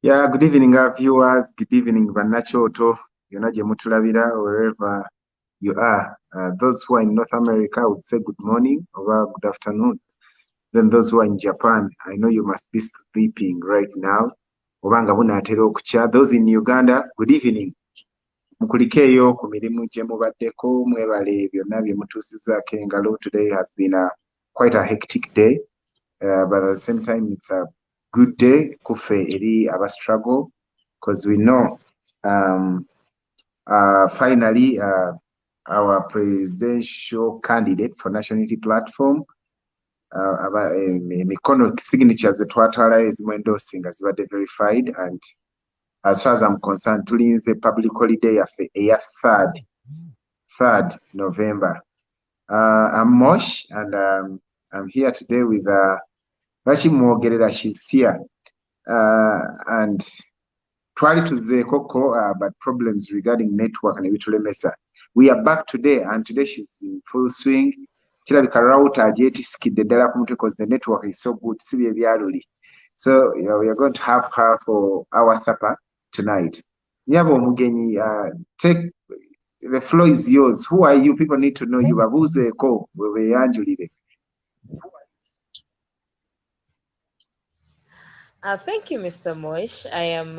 Yeah, good evening, our viewers. Good evening, Vanachoto. Yonaje Mutulabira, wherever you are. Those who are in North America would say good morning or good afternoon. Then those who are in Japan, I know you must be sleeping right now. Obanga bunatera okucha. Those in Uganda, good evening. Mukulikeyo ku mirimu gye mubaddeko mwebale byonna bye mutuusizaako engalo. Today has been quite a hectic day, but at the same time it's a good day kufe eri aba struggle because we know finally our presidential candidate for National Unity Platform emikono signatures zetwatwalayo ezimu endorsing zibadde verified, and as far as I'm concerned tulinze public holiday yaffe eya 3rd November. I'm Mosh, and I'm here today with Rashi Mwogerera. She's here, and twali tuzeekoko but problems regarding network ne bitulemesa. We are back today, and today she's in full swing. Kirabika router agyetisikidde ddala ku mutwe because the network is so good, si bye byaluli. So we are going to have her for our supper tonight. Nyaba omugenyi, take the floor is yours. Who are you? People need to know you. Babuuzeeko weeyanjulire. Thank you, Mr. Moish. I am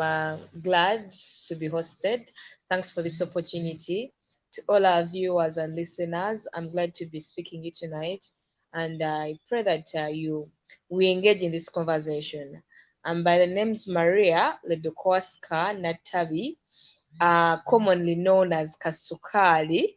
glad to be hosted. Thanks for this opportunity. To all our viewers and listeners, I'm glad to be speaking to you tonight, and I pray that we engage in this conversation. And by the name's Maria Ledokwaska Natabi, commonly known as Kasukali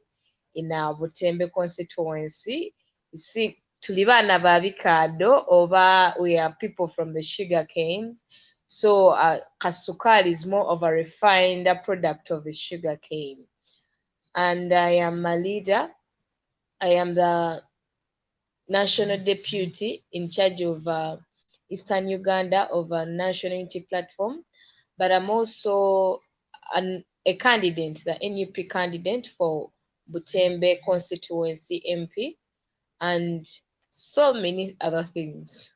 in our Butembe constituency. You see, tuli baana ba bikaado, oba we are people from the sugar canes. So kasukari is more of a refined product of the sugar cane. And I am a leader. I am the national deputy in charge of Eastern Uganda of a National Unity Platform. But I'm also a candidate, the NUP candidate for Butembe constituency MP, and so many other things.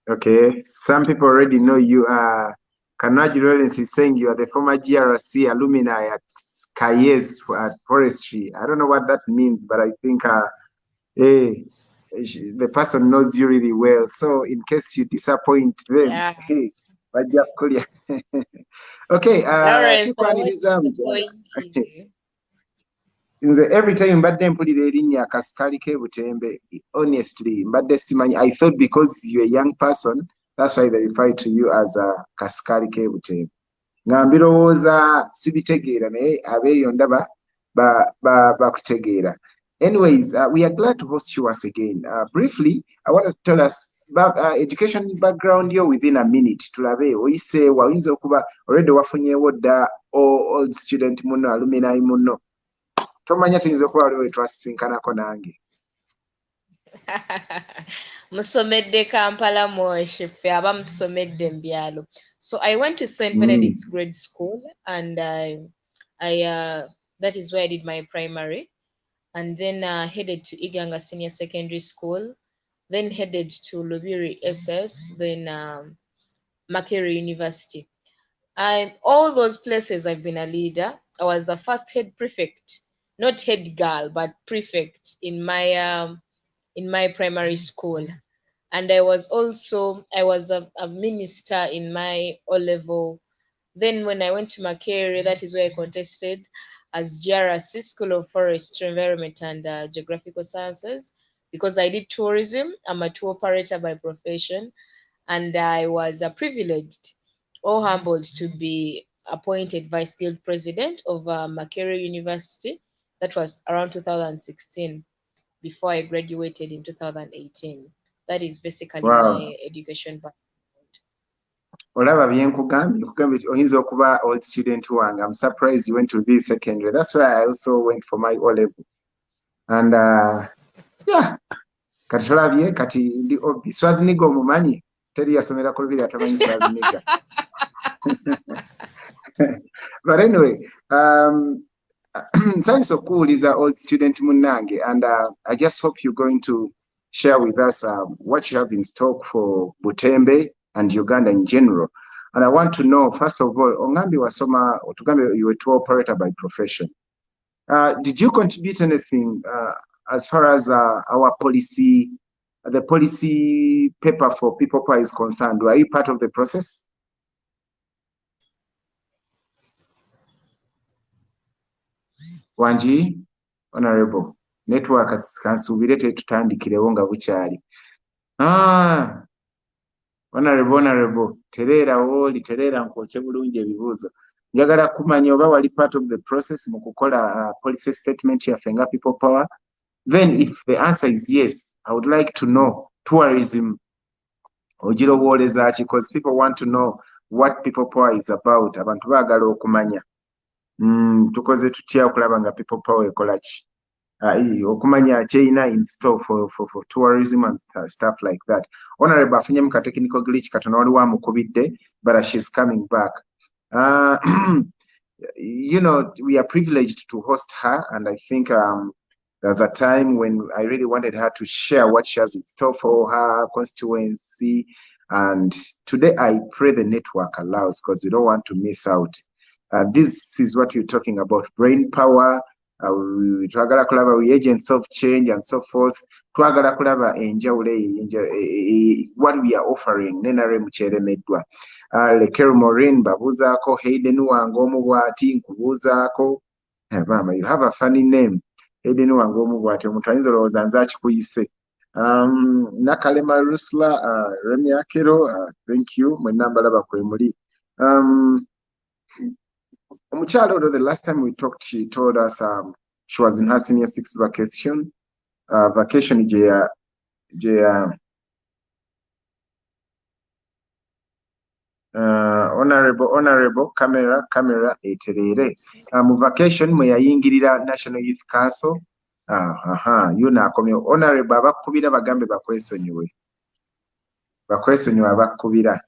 Okay, some people already know you. Kanaji Lawrence is saying you are the former GRC alumni at Kayes at Forestry. I don't know what that means, but I think the person knows you really well. So in case you disappoint them, Yeah. hey, okay, Lawrence, I won't disappoint you. Nze every time mbadde mpulira erinnya Kasukali k'e Butembe, honestly mbadde simanyi. I thought because you're a young person, that's why they refer to you as Kasukali k'e Butembe. Nga mbirowooza sibitegeera naye abeeyo ndaba bakutegeera. Anyways, we are glad to host you once again. Briefly, I want to tell us about education background yo within a minute. Tulabe oyise wayinza okuba already wafunyeewo dda old student muno, alumni muno. Tomanya tuyinza okuba waliwo twasisinkanako nange. Musomedde Kampala Moshi ffe aba mutusomedde mu byalo. So I went to St. Benedict's grade school, and that is where I did my primary, and then headed to Iganga Senior Secondary School, then headed to Lubiri SS, then Makerere University. All those places I've been a leader. I was the first head prefect, not head girl, but prefect in my primary school. And I was a minister in my O-level. Then when I went to Makerere, that is where I contested as GRC, School of Forestry, Environment and Geographical Sciences, because I did tourism. I'm a tour operator by profession, and I was privileged or humbled to be appointed Vice Guild President of Makerere University. That was around 2016. Before I graduated in 2018. That is basically my education background. Olaba byenkugambye oyinza okuba old student wange. I'm surprised you went to be secondary. That's why I also went for my O-level. And yeah, kati tolabye kati ndi obi Swaziniga omumanyi teri yasomera ku lubiri atamanyi Swaziniga. But anyway, nsanyusa okuwuliza old student munnange, and I just hope you're going to share with us what you have in stock for Butembe and Uganda in general. And I want to know, first of all, Ongambi Wasoma, Otugambi, you were a tour operator by profession. Did you contribute anything as far as our policy, the policy paper for people power is concerned? Were you part of the process? Wanji, Honorable, network kansubire tetutandikirewo nga bukyali. Honorable, terera woli, terera nkwokye bulungi ebibuuzo. Njagala kumanya oba wali part of the process mu kukola policy statement yaffe nga people power. Then if the answer is yes, I would like to know tourism ogirowooleza ki, because people want to know what people power is about. Abantu baagala okumanya. Tukoze tutya okulaba nga people power ekola ki? Okumanya kyeyina in store for tourism and stuff like that. Honorable afunyemu ka technical glitch katono waliwo amukubidde, but she's coming back. You know, we are privileged to host her, and I think there's a time when I really wanted her to share what she has in store for her constituency. And today I pray the network allows, because we don't want to miss out. This is what you're talking about, brain power. Twagala kulaba we agents of change and so forth. Twagala kulaba what we are offering. Nenare mucheremeddwa. Lekero Maureen babuzaako, Hayden wange omubwati nkubuzaako. Mama, you have a funny name. Hayden wange omubwati, omuntu ayinza olowooza nze akikuyise. Nakalema Rusla, Remy Akero, thank you. Mwenna mbalaba kwe muli. Omukyala, the last time we talked, she told us she was in her senior 6 vacation. Vacation honorable camera eterere. Mu vacation mwe yayingirira National Youth Council. Yuna akomyo. Honorable abakubira bagambe bakwesonyiwe. Bakwesonyiwe abakubira.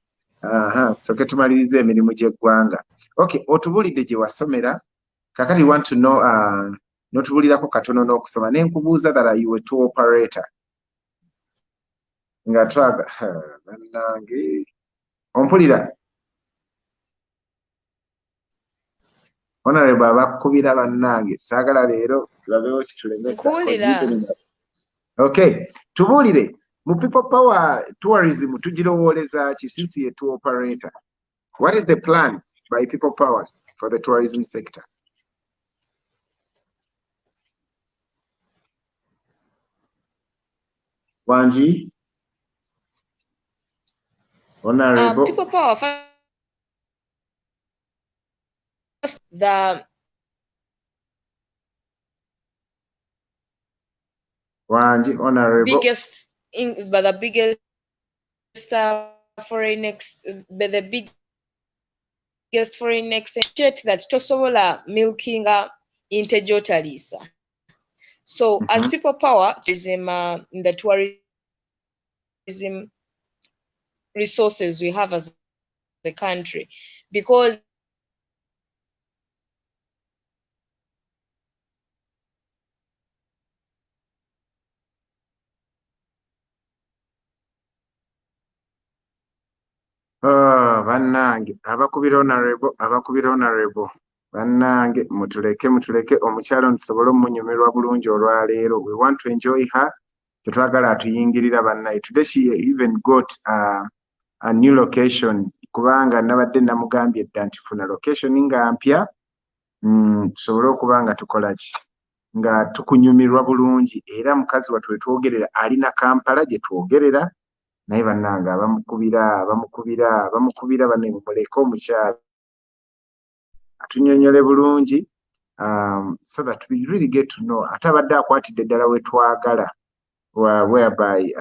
Soke tumalirize emirimu gy'eggwanga. Okay, otubulidde gye wasomera. Kakati we want to know, notubulirako katono n'okusoma. Nenkubuuza that you were tour operator. Nga twaga, bannange. Ompulira. Honorable abakubira bannange. Saagala leero tulabewo kitulemesa. Okay, tubulire. Mu people power tourism tugirowooleza ki since ye tour operator. What is the plan by people power for the tourism sector? Wanji? Honorable. People power first, Wanji, Honorable. the biggest foreign exchange that tosobola milking inte jotalisa. So as people power is in the tourism resources we have as a country, because bannange abakubira honorable bannange mutuleke omukyalo ntusobole omunyumirwa bulungi olwaleero. We want to enjoy her. Tetwagala atuyingirira bannaye. Today she even got a new location, kubanga nabadde namugambye dda nti funa location nga mpya, tusobole okuba nga tukola ki, nga tukunyumirwa bulungi. Era mukazi wattu we twogerera alina Kampala gye twogerera naye bannange abamukubira banne mumuleke omukyala atunyonyole bulungi, so that we really get to know ate abadde akwatidde ddala we twagala, whereby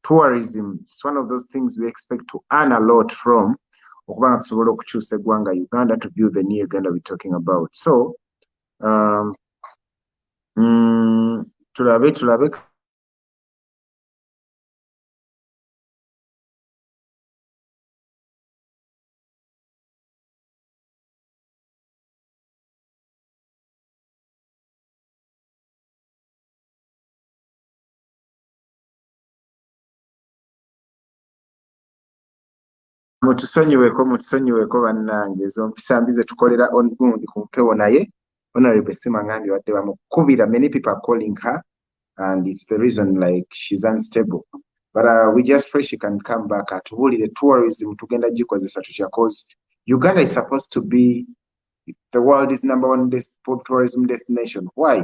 tourism is one of those things we expect to earn a lot from, okubanga tusobole okukyusa eggwanga Uganda to build the new Uganda we're talking about. So tulabe mutusonyiweko bannange ezo mpisa mbi ze tukolera on gundi ku mpewo naye Honorable Simangandi wadde bamukubira. Many people are calling her and it's the reason like she's unstable, but we just pray she can come back atubuulire tourism tugenda gikozesa tutya, cause Uganda is supposed to be the world's #1 tourism destination. Why?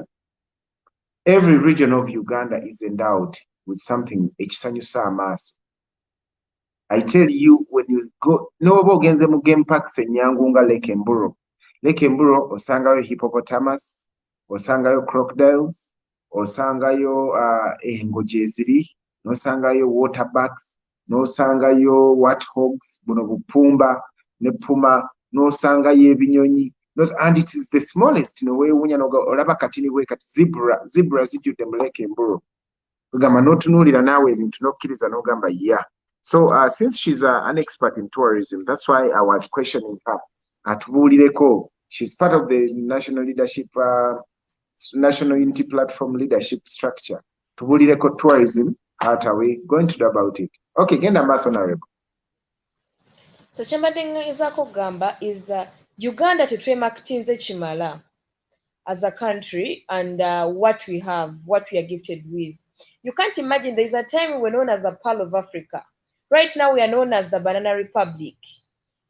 Every region of Uganda is endowed with something ekisanyusa amaaso. I tell you, when you go, no ogenze mu game parks enyangu nga Lake Mburo osangayo hippopotamus, osangayo crocodiles, osangayo engoje eziri, nosangayo waterbucks, nosangayo warthogs, buno bupumba ne puma, nosangayo ebinyonyi, and it is the smallest nowewunya olaba katini bwe kati zebra zijjudde mu Lake Mburo. Ogamba n'otunuulira naawe ebintu n'okkiriza n'ogamba yeah. So since she's an expert in tourism, that's why I was questioning her. Atubuulireko, she's part of the national leadership, national unity platform leadership structure. Tubuulireko tourism, how are we going to do about it? Okay, genda maaso Honorable. So kyembadde ngezaako kugamba is Uganda tetwemakitinze kimala as a country and what we have, what we are gifted with. You can't imagine there is a time we were known as the Pearl of Africa. Right now we are known as the Banana Republic.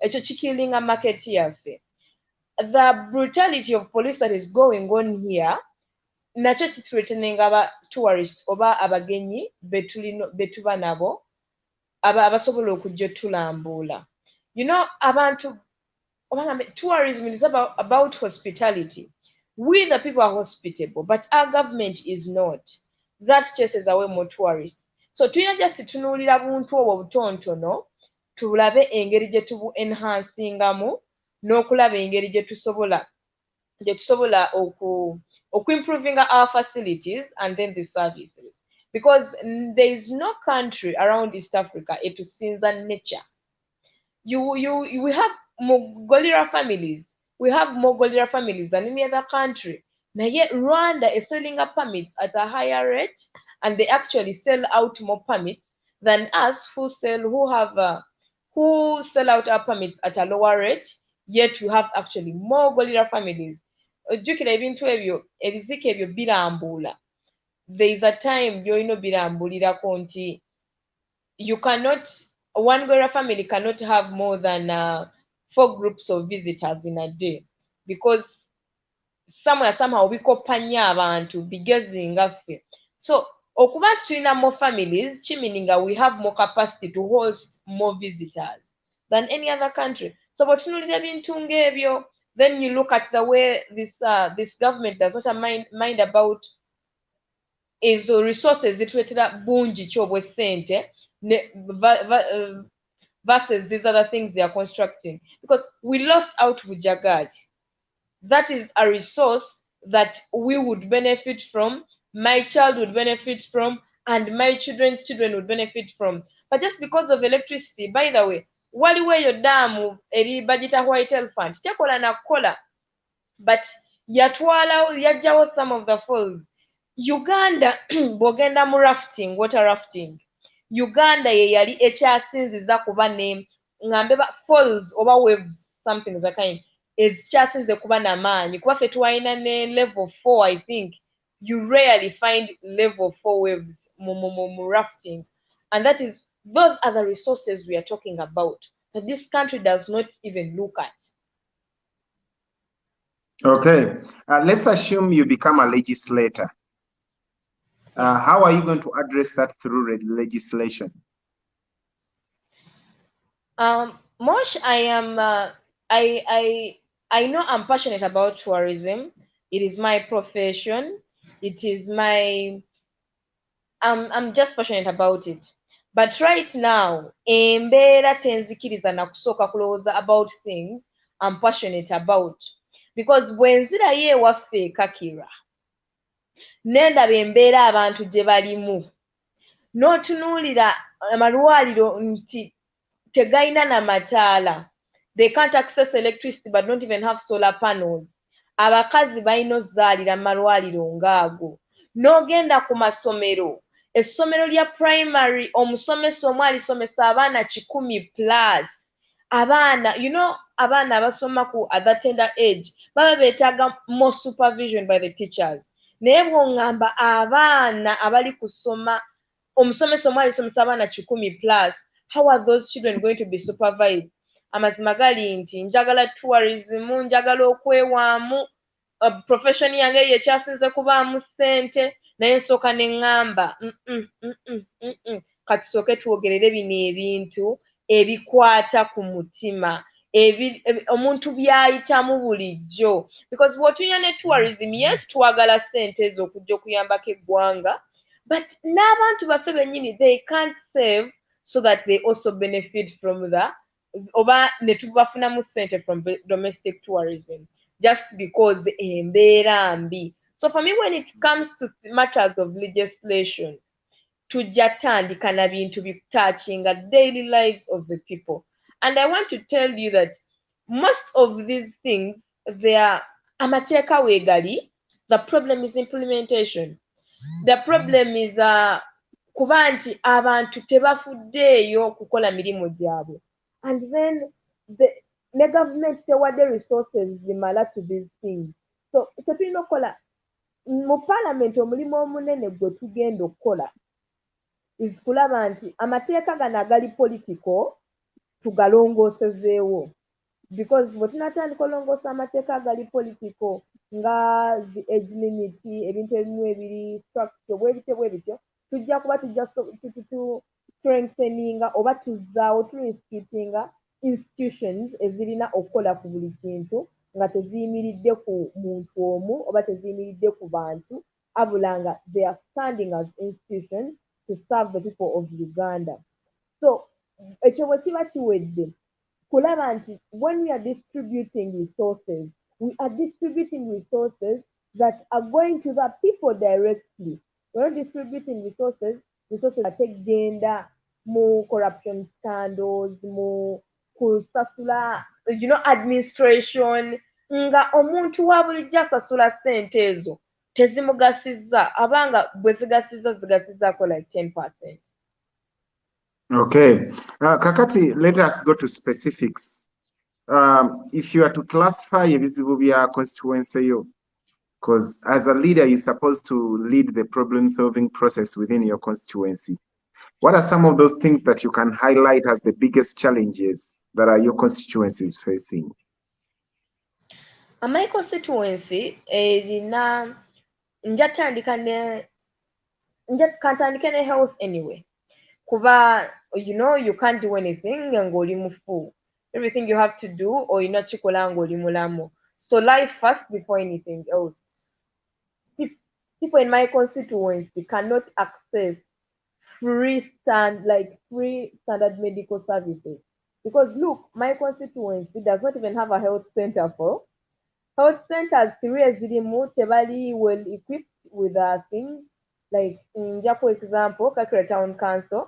Ekyo kikilinga market yaffe. The brutality of police that is going on here nakyo kitureteninga aba tourists oba abagenyi betuba nabo abasobola okujja tulambula. You know, abantu tourism is about hospitality. We the people are hospitable, but our government is not. That chases away more tourists. So tulina just tunuulira buntu obwo butontono tulabe engeri gye tubu enhancingamu n'okulaba engeri gye tusobola improving our facilities and then the services, because there is no country around East Africa etusinza nature. We have more gorilla families. We have more gorilla families than any other country. Now yet Rwanda is selling a permit at a higher rate, and they actually sell out more permits than us who sell out our permits at a lower rate. Yet we have actually more gorilla families. Ebizike ebyo birambula. There is a time birambulirako nti one gorilla family cannot have more than 4 groups of visitors in a day, because somehow bikopanya abantu bigezi ngaffe. So okuba tulina more families meaning we have more capacity to host more visitors than any other country. So bwetunuulira bintu ng'ebyo, then you look at the way this government does not mind about ezo resources zituletera bungi ki obw'essente versus these other things they are constructing, because we lost out Bujagali. That is a resource that we would benefit from, my child would benefit from, and my children's children would benefit from. But just because of electricity, by the way, waliwo eyo daamu eri budget white elephant tekola nakola, but yajjawo some of the falls. Uganda bw'ogenda mu rafting, water rafting, Uganda ye yali ekyasinziza kuba ne ngambe falls oba waves, something of the kind, ekyasinze kuba n'amaanyi kuba ffe twalina ne level 4. I think you rarely find level 4 waves mu rafting, and those are the resources we are talking about that this country does not even look at. Okay, let's assume you become a legislator. How are you going to address that through legislation? Mosh, I know I'm passionate about tourism. It is my profession. I'm just passionate about it. But right now, embeera tenzikiriza na kusooka kulowooza about things I'm passionate about. Because bwe nzirayo ewaffe Kakira, nendaba embeera abantu gye balimu, n'otunuulira amalwaliro nti tegayina na mataala. They can't access electricity but don't even have solar panels. Abakazi balina ozzaalira mu malwaliro ng'ago. N'ogenda ku masomero, essomero lya primary omusomesa omu alisomesa abaana 100+. abaana abaana abasoma ku at that tender age baba beetaaga more supervision by the teachers naye bw'oŋŋamba abaana abali kusoma omusomesa omu alisomesa abaana 100 plus how are those children going to be supervised amazima gali nti njagala tourism njagala okwewaamu profession yange ye kyasinze kubaamu ssente naye nsooka ne ŋŋamba katusooke twogerere bino ebintu ebikwata ku mutima omuntu byayitamu bulijjo because bw'otunya ne tourism yes twagala ssente ezo okujja okuyambako eggwanga but n'abantu baffe bennyini they can't save so that they also benefit from the oba ne tubafunamu ssente from domestic tourism just because embeera mbi so for me when it comes to matters of legislation tujja tandika na bintu bitouchinga daily lives of the people and I want to tell you that most of these things they are amateeka weegali the problem is implementation the problem is kuba nti abantu tebafuddeeyo kukola mirimu gyabwe and then ne government tewadde resources zimala to these things so tetulina okukola mu parliament omulimu omunene gwe tugenda okukola is kulaba nti amateeka gano agali political tugalongoosezeewo because bwe tunatandika olongoosa amateeka agali political nga age limit ebintu ebimu ebiri structure bwe bityo tujja kuba tujja strengtheninga oba tuzzaawo tuinstitutinga institutions ezirina okukola ku buli kintu nga teziyimiridde ku muntu omu oba teziyimiridde ku bantu abula nga they are standing as institutions to serve the people of Uganda. So ekyo bwe kiba kiwedde kulaba nti when we are distributing resources we are distributing resources that are going to the people directly. We're not distributing resources ategenda mu corruption scandals mu kusasula administration nga omuntu wa bulijjo asasula ssente ezo tezimugasiza abanga bwe zigasizaako like 10%. Okay. Kakati, let us go to specifics. If you are to classify ebizibu bya constituency yo, because as a leader, you're supposed to lead the problem-solving process within your constituency. What are some of those things that you can highlight as the biggest challenges that are your constituencies facing? My constituency erina njatandika ne health anyway. Kuba, you can't do anything ng'oli mufu. Everything you have to do or ina chikola ng'oli mulamu. So life first before anything else. People in my constituency cannot access free standard medical services. Because look, my constituency does not even have a health center for. Health centers, tebali well equipped with things like, for example, Kakira Town Council,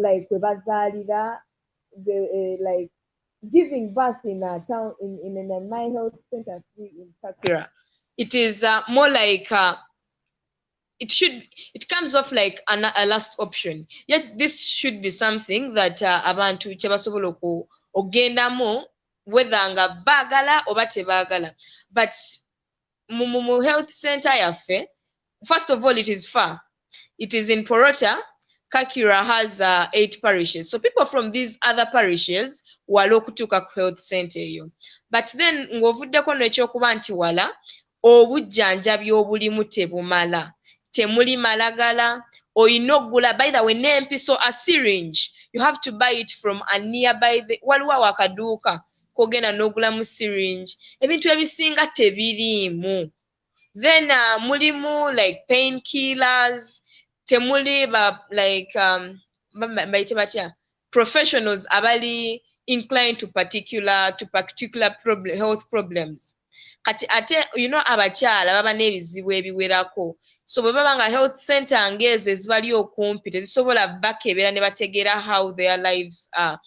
like webazalira, like giving birth in a town in a my health center in Kakira. It is more like it comes off like a last option. Yet this should be something that abantu kyebasobola ogendamu whether nga baagala oba tebaagala. But mu health center yaffe, first of all, it is far. It is in Porota. Kakira has 8 parishes. So people from these other parishes wala okutuuka ku health center eyo. But then ng'ovuddeko n'ekyokuba nti wala obujjanjabi obulimu tebumala. Temuli malagala oyina oggula by the way n'empiso a syringe you have to buy it from a nearby waliwo akaduuka kogenda n'ogulamu syringe ebintu ebisinga tebiriimu. Then mulimu like painkillers temuli bayite batya professionals abali inclined to particular health problems. Kati ate abakyala baba n'ebizibu ebiwerako. So bwe baba nga health center ngeezo ezibali okumpi tezisobola bakebera ne bategeera how their lives are.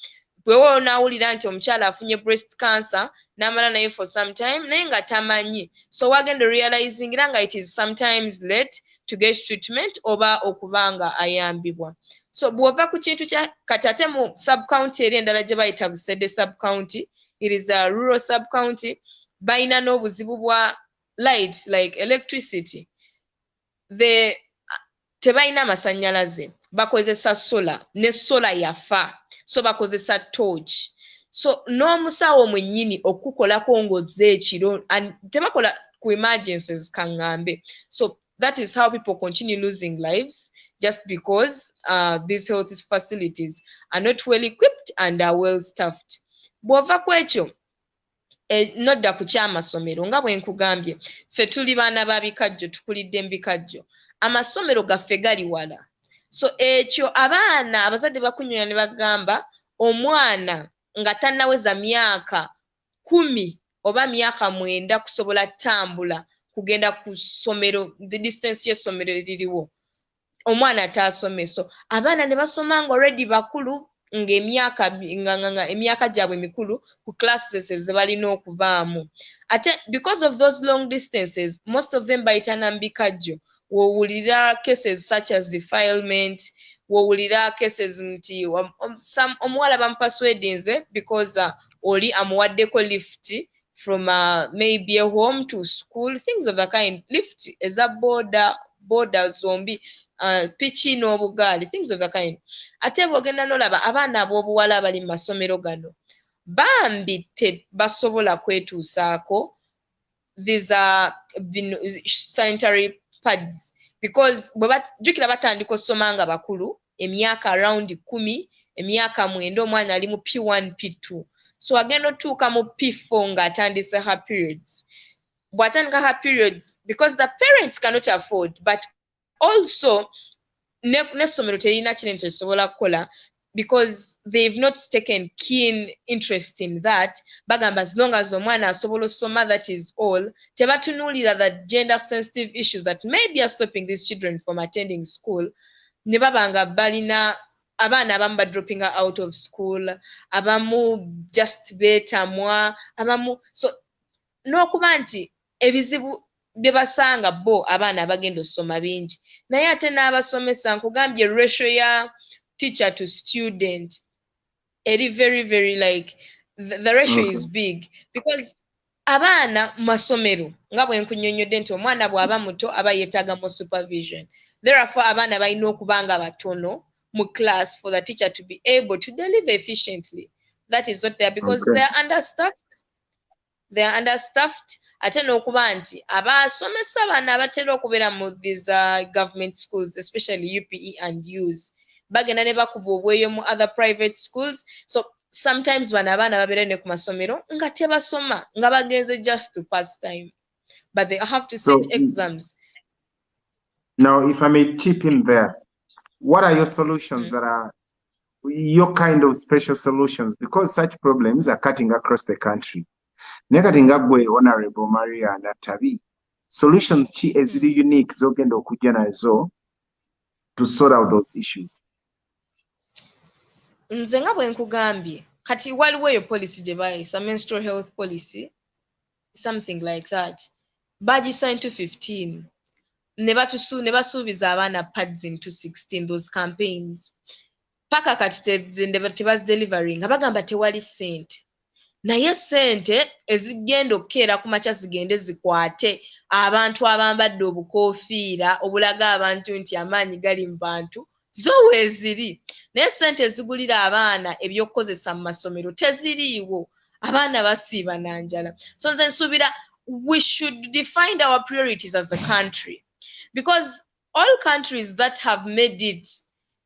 Bwe wonaawulira nti omukyala afunye breast cancer n'amala naye for some time naye nga tamanyi. So wagenda realizing nga it is sometimes late to get treatment oba okuba nga ayambibwa. So bw'ova ku kintu kya kati ate mu sub-county eri endala gye bayita Busede sub-county, it is a rural sub-county, bayina n'obuzibu bwa light like electricity. Tebalina amasannyalaze, bakozesa sola, ne sola yafa, so bakozesa torch. So n'omusawo mwennyini okukolako ng'ozze ekiro, and tebakola ku emergencies kaŋŋambe. So that is how people continue losing lives, just because these health facilities are not well equipped and are well staffed. Bw'ova ku ekyo, nodda ku ky'amasomero nga bwe nkugambye, ffe tuli baana ba bikajjo, tukulidde mu bikajjo, amasomero gaffe gali wala. So ekyo abaana abazadde bakunyola ne bagamba omwana nga tannaweza myaka 10 oba myaka 9 kusobola ttambula kugenda ku ssomero, the distance y'essomero eririwo, omwana ataasome. So abaana ne basoma nga already bakulu, emyaka gyabwe mikulu ku classes ze balina okuvaamu. Ate because of those long distances, most of them bayitana mu bikajjo, woowulira cases such as defilement, woowulira cases nti omuwala bamupaswedinze because oli amuwaddeko lift from maybe a home to school, things of the kind. Lift eza boda zombi, piki n'obugaali, things of the kind. Ate bw'ogenda n'olaba abaana ab'obuwala abali mu masomero gano, bambi tebasobola kwetuusaako these sanitary pads, because bwe bajjukira batandika okusoma nga bakulu, emyaka around 10, emyaka 9, omwana ali mu P1 P2, so agenda otuuka mu P4 ng'atandise her periods. Bw'atandika her periods, because the parents cannot afford, but also n'essomero terina kinene kyesobola kukola, because they've not taken keen interest in that. Bagamba as long as omwana asobola osoma, that is all. Tebatunuulira the gender sensitive issues that maybe are stopping these children from attending school. Ne babanga balina abaana abamu badropping out of school, abamu just beetamwa, abamu, so n'okuba nti ebizibu bye basanga bo abaana abagenda osoma bingi, naye ate n'abasomesa nkugambye ratio ya teacher to student eri very very like the ratio is big, because abaana masomero nga bwe nkunnyonnyodde nti omwana bw'aba muto aba yeetaaga mu supervision. Therefore abaana balina okuba nga batono mu class for the teacher to be able to deliver efficiently. That is not there because they are understaffed. They are understaffed. Ate n'okuba nti abasomesa bano abatera okubeera mu these government schools, especially UPE and U's, bagenda ne bakuba obweyo mu other private schools. So sometimes bano abaana babeera ne ku masomero nga tebasoma, nga bagenze just to pass time, but they have to sit exams. Now, if I may chip in there, what are your solutions that are your kind of special solutions? Because such problems are cutting across the country. Nekatingabwe Honorable Maria Natabi, solutions chi eziri unique zogenda okujja nazo to sort out those issues. Nze nga bwe nkugambye, kati waliwo eyo policy gye bayisa, menstrual health policy, something like that. Bagisa into 15. Ne basuubiza abaana pads into 16, those campaigns. Paka kati tebazidelivering, bagamba tewali ssente. Naye ssente ezigenda okukeera ku makya zigende zikwate abantu abambadde obukoofiira obulaga abantu nti amaanyi gali mu bantu, zo weeziri. Naye ssente ezigulira abaana ebyokukozesa mu masomero teziriiwo, abaana basiiba na njala. So nze nsuubira we should define our priorities as a country, because all countries that have made it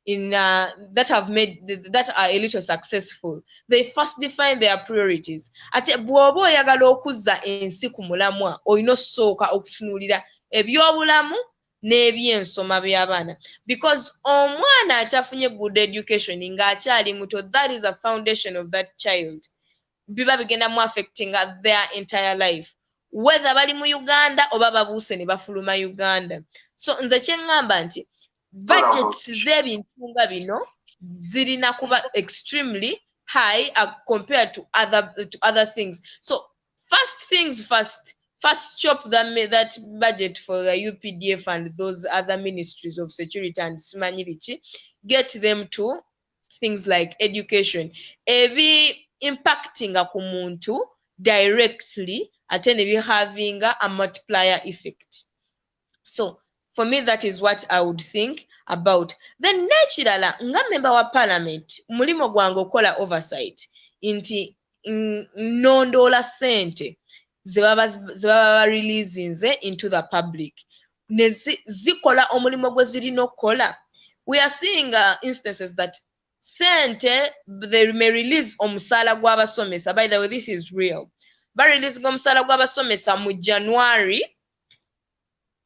that are a little successful, they first define their priorities. Ate bw'oba oyagala okuzza ensi ku mulamwa, olina okusooka okutunuulira ebyobulamu n'ebyensoma by'abaana, because omwana atafunye good education ng'akyali muto, that is a foundation of that child. Biba bigenda mu affecting their entire life, whether bali mu Uganda oba babuuse ne bafuluma Uganda. So nze kye ŋŋamba nti budgets z'ebintu nga bino zirina kuba extremely high compared to other things. So first things first, first chop that budget for the UPDF and those other ministries of security and Simanyirichi, get them to things like education. Ebi impacting ku muntu directly, ate ne having a multiplier effect. So for me, that is what I would think about. Then nekirala nga member wa parliament mulimo gwange okola oversight nti nondoola ssente ze baba releasinze into the public ne zikola omulimo gwe zirina okukola. We are seeing instances that sente they may release omusaala gw'abasomesa. By the way, this is real. Barelease omusaala gw'abasomesa mu January.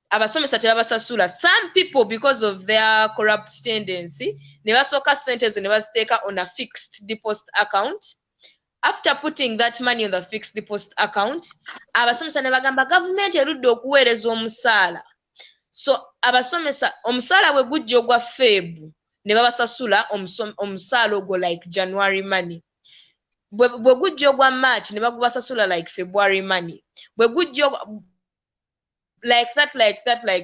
Abasomesa tebabasasula. Some people, because of their corrupt tendency, ne basooka ssente zo ne baziteeka on a fixed deposit account. After putting that money on the fixed deposit account, abasomesa ne bagamba government erudde okuweereza omusaala. So abasomesa omusaala bwe gujja ogwa Feb ne babasasula omusaala ogwo like January money. Bwe gujja ogwa March ne bagubasasula like February money. Bwe gujja like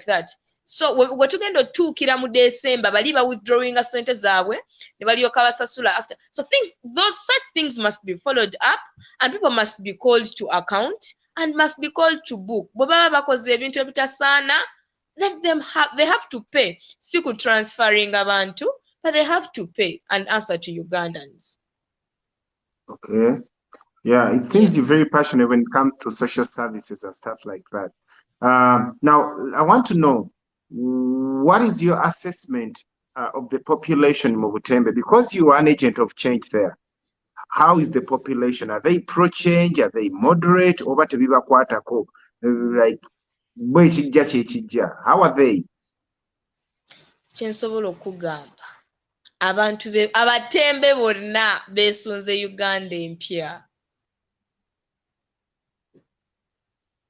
that. So we tugenda otuukira mu December bali ba withdrawing sente zaabwe ne balyoka basasula after. So such things must be followed up and people must be called to account and must be called to book. Bwe baba bakoze ebintu ebitasaana, they have to pay. Si ku transferring abantu, but they have to pay and answer to Ugandans. Okay. Yeah, it seems you're very passionate when it comes to social services and stuff like that. Now, I want to know, what is your assessment of the population in Butembe? Because you are an agent of change there. How is the population? Are they pro-change? Are they moderate? Oba tebiba kwatako? Like, how are they? Kyensobola okugamba abantu abatembe bonna beesunze Uganda empya.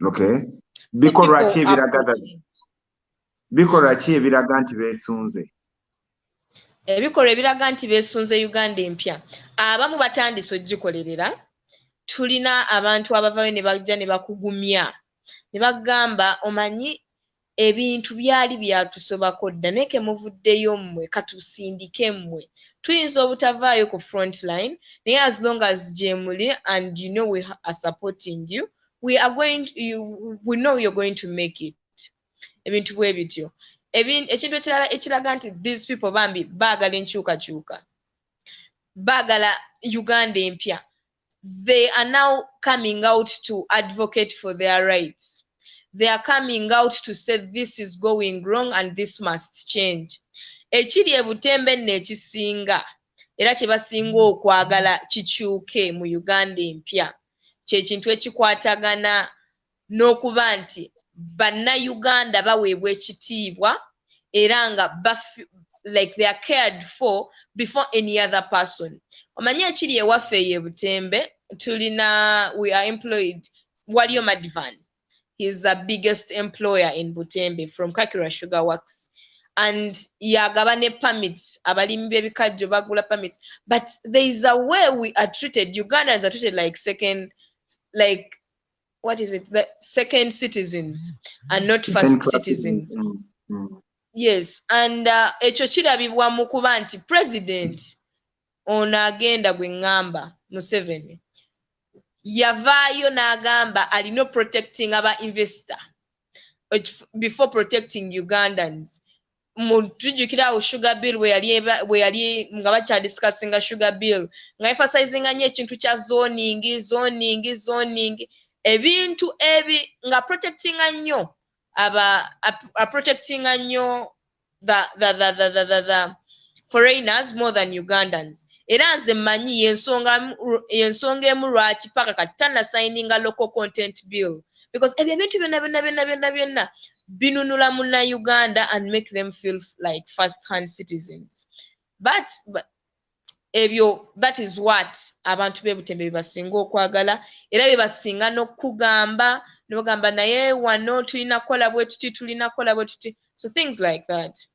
Okay. Bikola ki ebiraga nti beesunze? Ebikolwa ebiraga nti beesunze Uganda empya. Abamu batandise ogikolerera. Tulina abantu abavayo ne bajja ne bakugumya. Ne bagamba omanyi ebintu byali byatusobako dda naye ke muvuddeyo mmwe katusindike mmwe. Tuyinza obutavaayo ku front line naye as long as gye muli and you know we are supporting you, we know you're going to make it. Ebintu bwe bityo. Ekintu ekirala ekiraga nti these people bambi baagala enkyukakyuka. Baagala Uganda empya. They are now coming out to advocate for their rights. They are coming out to say this is going wrong and this must change. Ekiri e Butembe n'ekisinga era kye basinga okwagala kikyuke mu Uganda empya. Kye kintu ekikwatagana n'okuba nti bannayuganda baweebwa ekitiibwa era nga like they are cared for before any other person. Omanyi ekiri ewaffe ye Butembe we are employed Waliyo Madvan. He is the biggest employer in Butembe from Kakira Sugar Works. And yagaba ne permits, abalimi b'ebikajjo bagula permits. But there is a way we are treated. Ugandans are treated like second citizens and not first citizens. Yes, and ekyo kirabibwa mu kuba nti president ono agenda gwe ngamba Museveni yavaayo n'agamba alina protecting aba investor before protecting Ugandans. Tujjukira awo sugar bill we yali nga bakyadiscussinga sugar bill nga emphasizinga nnyo ekintu kya zoning ebintu ebi nga protectinga nnyo protectinga nnyo the foreigners more than Ugandans. Era nze mmanyi yensonga emu lwaki paka kati tannasayininga local content bill because ebyo ebintu byonna binunula munna-Uganda and make them feel like first-hand citizens. But ebyo that is what abantu b'e Butembe bebasinga okwagala era bebasinga n'okugamba ne bagamba naye wano tulina kola bwe tuti. So things like that.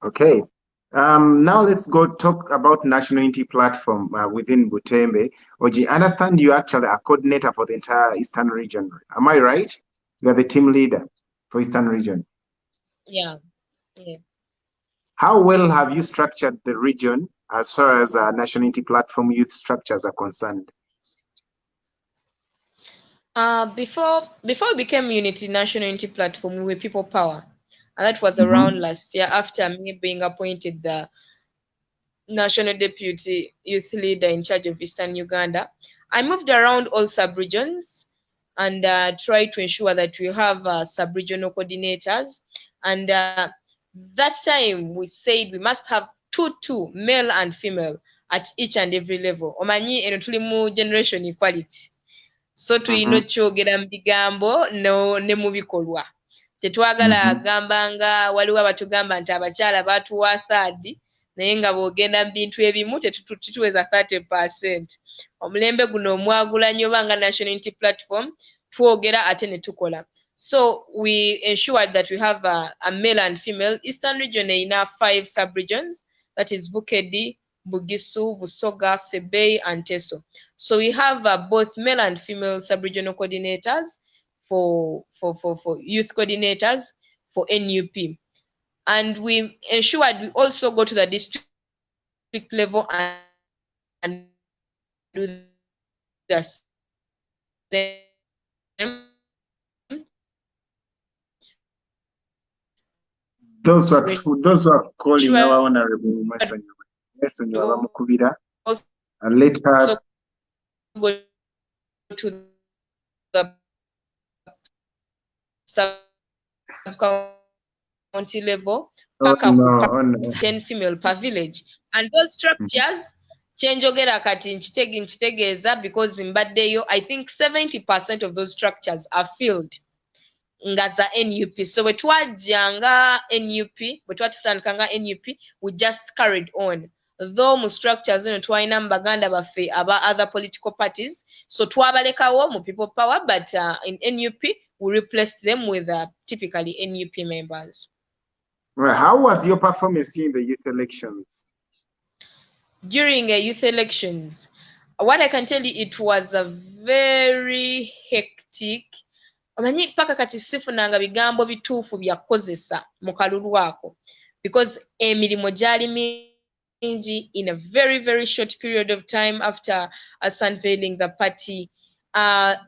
Okay. Now let's go talk about National Unity Platform within Butembe. Oji, I understand you actually are coordinator for the entire Eastern region. Am I right? You are the team leader for Eastern region. Yeah. Yeah. How well have you structured the region as far as National Unity Platform youth structures are concerned? Before we became Unity National Unity Platform, we were People Power, and that was around Mm-hmm. last year after me being appointed the National Deputy Youth Leader in charge of Eastern Uganda. I moved around all sub-regions and tried to ensure that we have sub-regional coordinators. And that time we said we must have two, male and female, at each and every level. Omanyi eno tuli mu generation equality. So tulina Mm-hmm. okyogera mu bigambo ne mu bikolwa. Tetwagala Mm-hmm. agambanga waliwo abatugamba nti abakyala baatuwa third naye nga bw'ogenda mu bintu ebimu tituweza 30%. Omulembe guno omwagulanye oba nga National Unity Platform twogera ate ne tukola. So we ensured that we have a male and female. Eastern region erina 5 sub-regions, that is Bukedi, Bugisu, Busoga, Sebei, and Teso. So we have both male and female sub-regional coordinators for youth coordinators for NUP. And we ensured we also go to the district level and do the same. Those who We are calling ensure our honorable Masonyi we Abamukubira, also and let her go to the sub-county level, paka oh no. 10 female per village. And those structures, kyenjogera kati nkitegeeza because mbaddeyo, I think 70% of those structures are filled nga za NUP. So bwe twajjanga NUP, bwe twatutandika nga NUP, we just carried on. Though mu structures zino twalinamu baganda baffe aba other political parties, so twabalekawo mu People Power, but in NUP we replaced them with typically NUP members. Well, how was your performance in the youth elections? During youth elections, what I can tell you, it was a very hectic. Omanyi paka kati sifunanga bigambo bituufu byakozesa mu kalulu ako because emirimu gyali mingi in a very, very short period of time after us unveiling the party.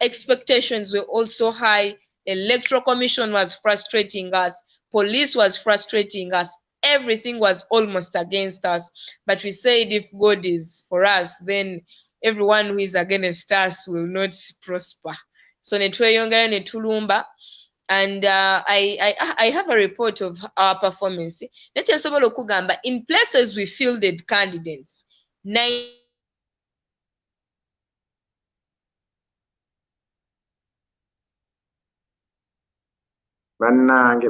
Expectations were also high. Electoral Commission was frustrating us. Police was frustrating us. Everything was almost against us. But we said if God is for us, then everyone who is against us will not prosper. So ne tweyongera ne tulumba, and I have a report of our performance. Naye nsobola okugamba in places we fielded candidates 9 Bannange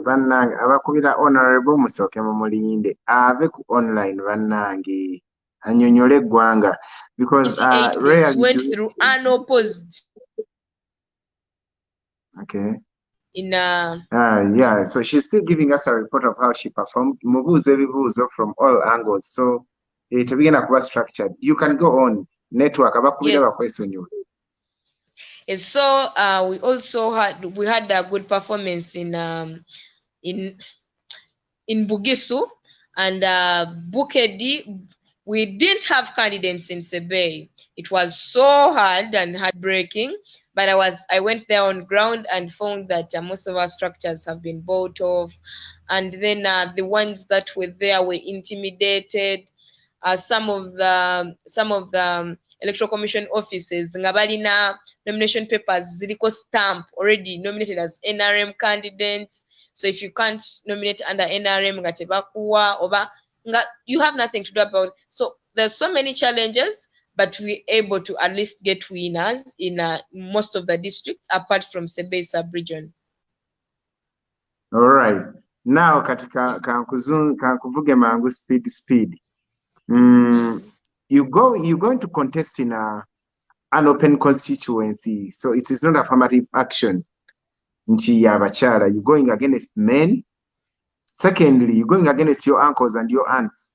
abakubira honorable musooke mumulinde ave ku online bannange annyonnyole eggwanga because 98 weeks rarely went through unopposed okay. in Yeah, so she's still giving us a report of how she performed. Mubuuza ebibuuzo from all angles. So tebigenda kuba structured. You can go on. Network abakubira yes. bakwesonyiwa. Yes, so we also had a good performance in Bugisu and Bukedi. We didn't have candidates in Sebei. It was so hard and heartbreaking, but I went there on ground and found that most of our structures have been bought off, and then the ones that were there were intimidated. Some of the electoral commission offices nga balina nomination papers ziliko stamp already nominated as NRM candidates. So if you can't nominate under NRM nga tebakuwa oba nga you have nothing to do about it. So there's so many challenges, but we're able to at least get winners in most of the districts apart from Sebei sub-region. All right. Now katika kankuvuge mangu speed. You're going to contest in an open constituency, so it is not affirmative action. Nti abakyala, you're going against men. Secondly, you're going against your uncles and your aunts.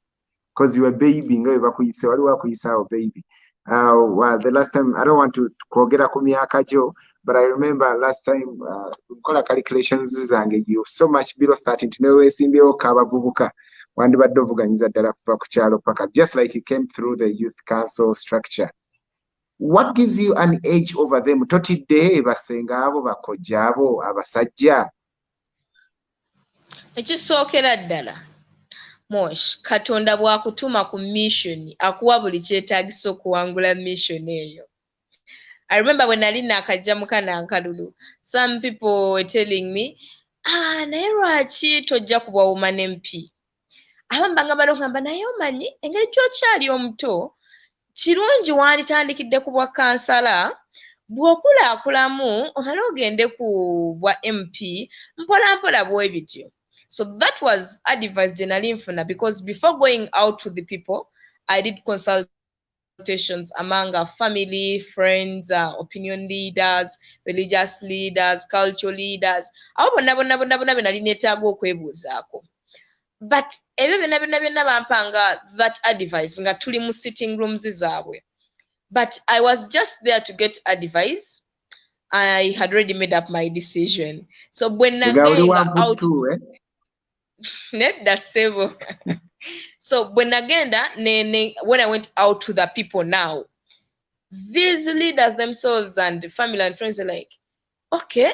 because you were baby nga bakuyise wali wakuyisaawo baby. Well, the last time, I don't want to kwogera ku myaka gyo, but I remember last time nkola calculations zange you so much below 30 nti newe weesimbyewo k'abavubuka wandibadde ovuganyiza ddala kuva ku kyalo paka, just like you came through the youth council structure. What gives you an edge over them? Totidde basenga abo bakojja abo abasajja? Ekisookera ddala Mosh, Katonda bw'akutuma ku mission akuwa buli kyetaagisa okuwangula mission eyo. I remember when nali nakajja mu Kanankalulu, some people were telling me, naye lwaki tojja kuba woman MP? Abamu banga balongamba naye omanyi engeri gy'okyali omuto kirungi wanditandikidde ku bwa kansala bw'okulaakulamu omale ogende ku bwa MP mpolampola bwe bityo. So that was advice generally nfuna, because before going out to the people, I did consultations among our family, friends, opinion leaders, religious leaders, cultural leaders. Abo bonna be nali neetaaga okwebuuzaako. But ebyo byonna bampanga that advice nga tuli mu sitting rooms zaabwe. But I was just there to get advice. I had already made up my decision. So when nagenga out nedda ssebo. So when agenda when I went out to the people now, these leaders themselves and family and friends are like, okay,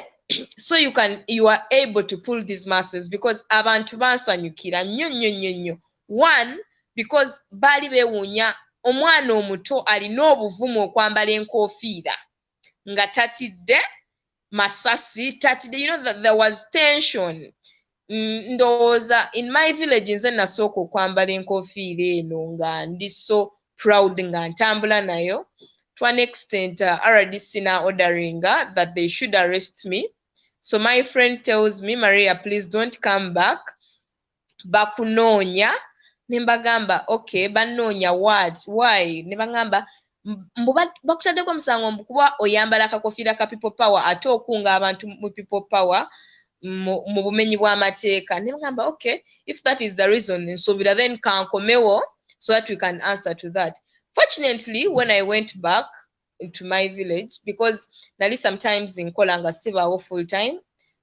so you are able to pull these masses because abantu bansanyukira nnyo. One, because baali beewuunya omwana omuto alina obuvumu okwambala enkofiira nga tatidde masasi tatidde, you know that there was tension. Ndowooza in my village nze nasooka okwambala enkofiira eno nga ndi so proud nga ntambula nayo to an extent RDC na ordering that they should arrest me. So my friend tells me, Maria, please don't come back. Bakunoonya. Nembagamba, okay, banoonya what? Why? Nembagamba, bakutaddeko omusango mbu kuba oyambala akakofiira ka people power ate okunga abantu mu people power mu bumenyi bw'amateeka. Nembagamba, okay, if that is the reason, nsuubira then kankomewo so that we can answer to that. Fortunately, when I went back into my village, because nali sometimes nkola nga sibaawo full time,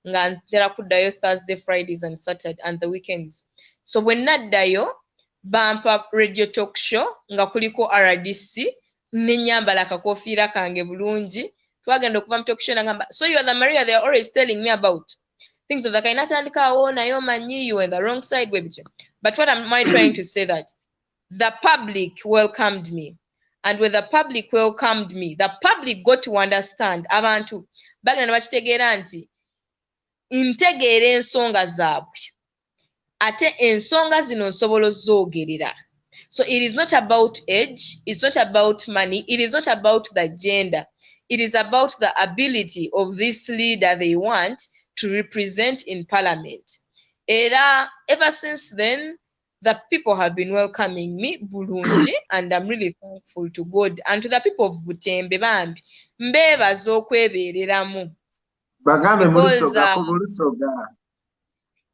nga ntera kuddayo Thursday, Fridays and Saturday and the weekends. So when naddayo, bampa radio talk show nga kuliko RDC, nenyambala akakofiira kange bulungi, twagenda okuva mu talk show nagamba, so you are the Maria they are always telling me about. Things of the kind, natandika naye omanyi you are on the wrong side bwe bityo. But what am I trying to say that the public welcomed me. And when the public welcomed me, the public got to understand abantu bagenda bakitegeera nti ntegeera ensonga zaabwe ate ensonga zino nsobola ozoogerera. So it is not about age, it's not about money, it is not about the gender, it is about the ability of this leader they want to represent in parliament. Ever since then, the people have been welcoming me bulungi, and I'm really thankful to God and to the people of Butembe bambi mbeebaza okwebeereramu. Bagambe mu Lusoga.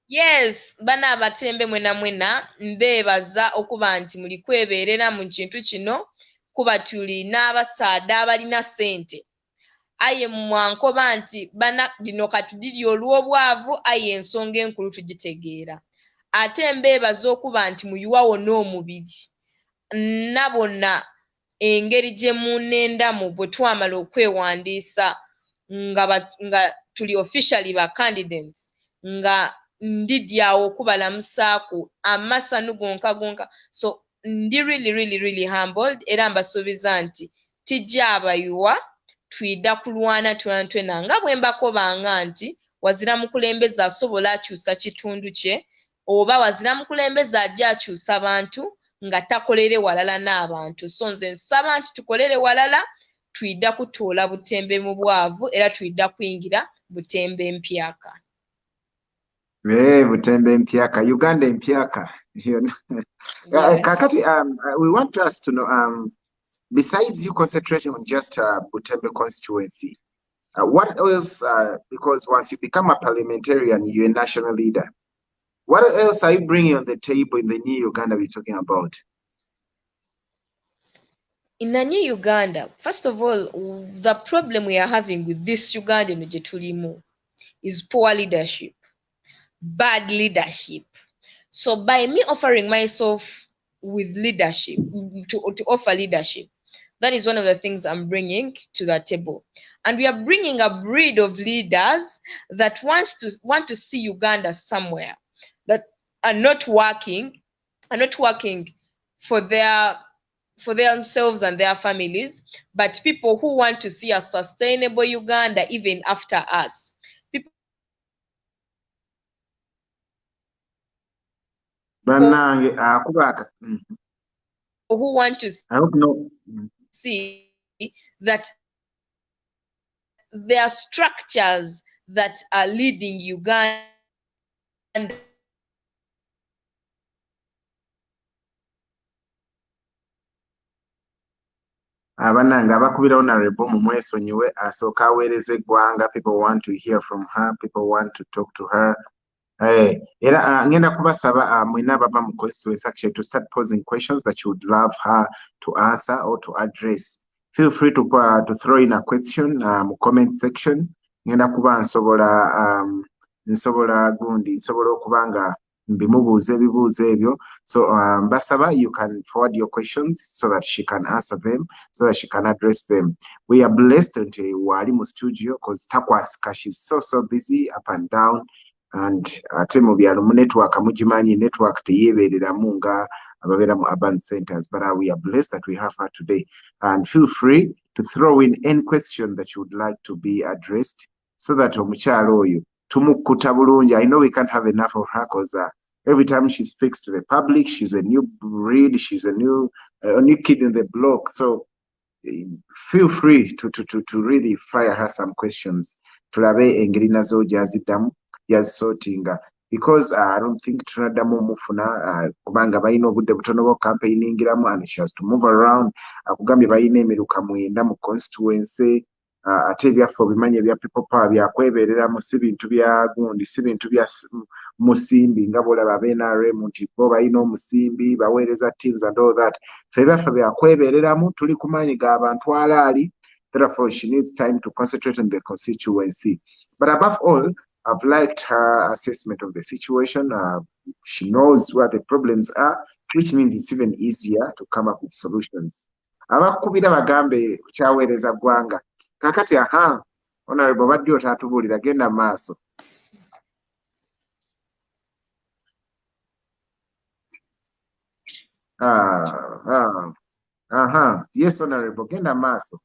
Yes, bana Abatembe mwena mbeebaza okuba nti muli kwebeerera mu kintu kino kuba tuli n'abasaada abalina ssente. Aye mwankoba nti bana lino katudiri olw'obwavu, aye ensonga enkulu tugitegeera. Ate mbeebaza okuba nti muyiwawo n'omubiri nabona engeri gye munendamu bwe twamala okwewandiisa nga tuli officially ba candidates nga ndidyawo okubalamusaako amasanu gonka. So ndi really humbled era mbasuubiza nti tijja abayiwa twidda kulwana twena nga bwe mbakobanga nti wazira mukulembeze asobola akyusa kitundu kye oba wazira mukulembeze ajja akyusa abantu nga takolere walala n'abantu. So nze nsaba nti tukolere walala, twidda kutoola Butembe mu bwavu era twidda kuyingira Butembe mpyaka. Butembe mpyaka, Uganda mpyaka. Yes. Kakati, we want us to know, besides you concentrating on just Butembe constituency, what else, because once you become a parliamentarian, you're a national leader. What else are you bringing on the table in the new Uganda we're talking about? in the new Uganda, first of all, the problem we are having with this Ugandan Jetulimu is poor leadership, bad leadership. So by me offering myself with leadership, to offer leadership, that is one of the things I'm bringing to the table. And we are bringing a breed of leaders that want to see Uganda somewhere, that are not working, for themselves and their families, but people who want to see a sustainable Uganda even after us. People Bannange akubaaka. who want to I hope no. see that there are structures that are leading Uganda Bannange abakubira honorable mumwesonyiwe asooka aweereza eggwanga. People want to hear from her. People want to talk to her. Era ngenda kubasaba mwena abava mu constituency actually to start posing questions that you would love her to answer or to address. Feel free to throw in a question mu comment section. Ngenda kuba nsobola okuba nga mbimubuuza ebibuuzo ebyo. So basaba you can forward your questions so that she can answer them, so that she can address them. We are blessed nti wali mu studio because takwasika, she's so busy up and down. And ate mu byalo mu network mugimanyi network teyebereramu nga ababeera mu urban centers, but we are blessed that we have her today. And feel free to throw in any question that you would like to be addressed so that omukyalo oyo tumukkuta bulungi. I know we can't have enough of her because every time she speaks to the public, she's a new breed, she's a new kid in the block. So feel free to really fire her some questions. Tulabe engeri nazo gyaziddamu yazisootinga, because I don't think tunaddamu omufuna kubanga balina obudde butono bwo campaigningiramu and she has to move around. Akugambye balina emiruka 9 mu constituency. Ate ebyaffe obimanyi ebya people power byakwebereramu, si bintu bya gundi, si bintu bya musimbi nga bwolaba ab'NRM nti bo balina omusimbi baweereza teams and all that. Ffe ebyaffe byakwebereramu, tuli ku maanyi ga bantu alaali. Therefore she needs time to concentrate on the constituency. But above all, I've liked her assessment of the situation. She knows what the problems are, which means it's even easier to come up with solutions. Abakubira bagambe kyaweereza ggwanga. Kakati honorable badde otaatubuulira, genda maaso. Yes, honorable, genda maaso.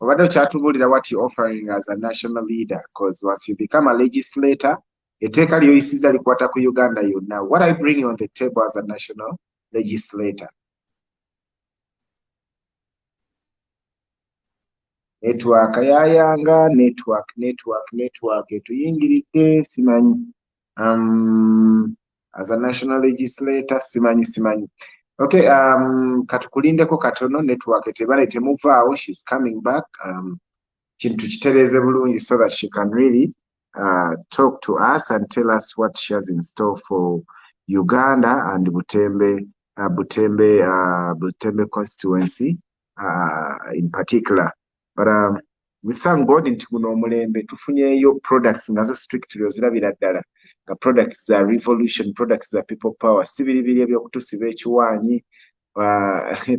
Obadde okyatubuulira what you're offering as a national leader, because once you become a legislator, etteeka ly'oyisiza likwata ku Uganda yonna. What I bring you on the table as a national legislator? Network yayanga, network etuyingiridde, simanyi. As a national legislator, simanyi. Okay, katukulindeko katono, network tebale temuvaawo, she's coming back. Kintu kitereeze bulungi so that she can really talk to us and tell us what she has in store for Uganda and Butembe constituency in particular. But we thank God nti guno omulembe tufunyeeyo products ngazo strictly ozirabira ddala nga products za revolution, products za people power, si biribiri ebyokutusiba ekiwaanyi.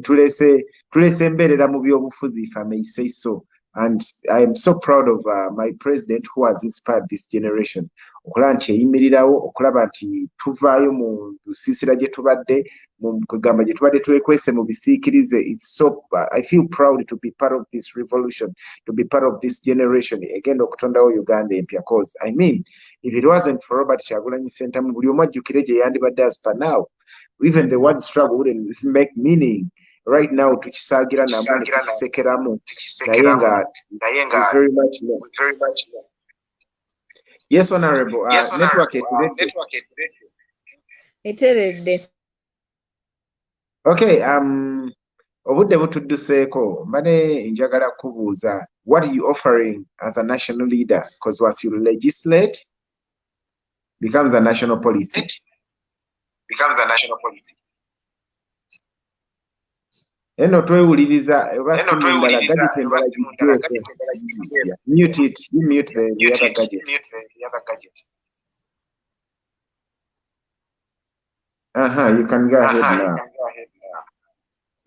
Tulese embeerera mu byobufuzi, if I may say so. And I am so proud of my president who has inspired this generation. Okulaba nti eyimirirawo, okulaba nti tuvaayo mu lusiisira gye tubadde, mu kugamba gye tubadde twekwese mu bisiikirize. It's so I feel proud to be part of this revolution, to be part of this generation. Again, okutondawo Uganda empya, cause I mean, if it wasn't for Robert Kyagulanyi Ssentamu, buli omu ajjukire gye yandibadde as per now. Even the word struggle wouldn't make meaning. Right now tukisaagira namu ne tukisekeramu naye nga very much no. Yes, honorable. Network eteredde. Okay, obudde butudduseeko, mbadde njagala kubuuza, what are you offering as a national leader? Because once you legislate, becomes a national policy. eno twewuliriza oba simu endala gadget endala ziggweeko. Mute it. You mute the other gadget. You can go ahead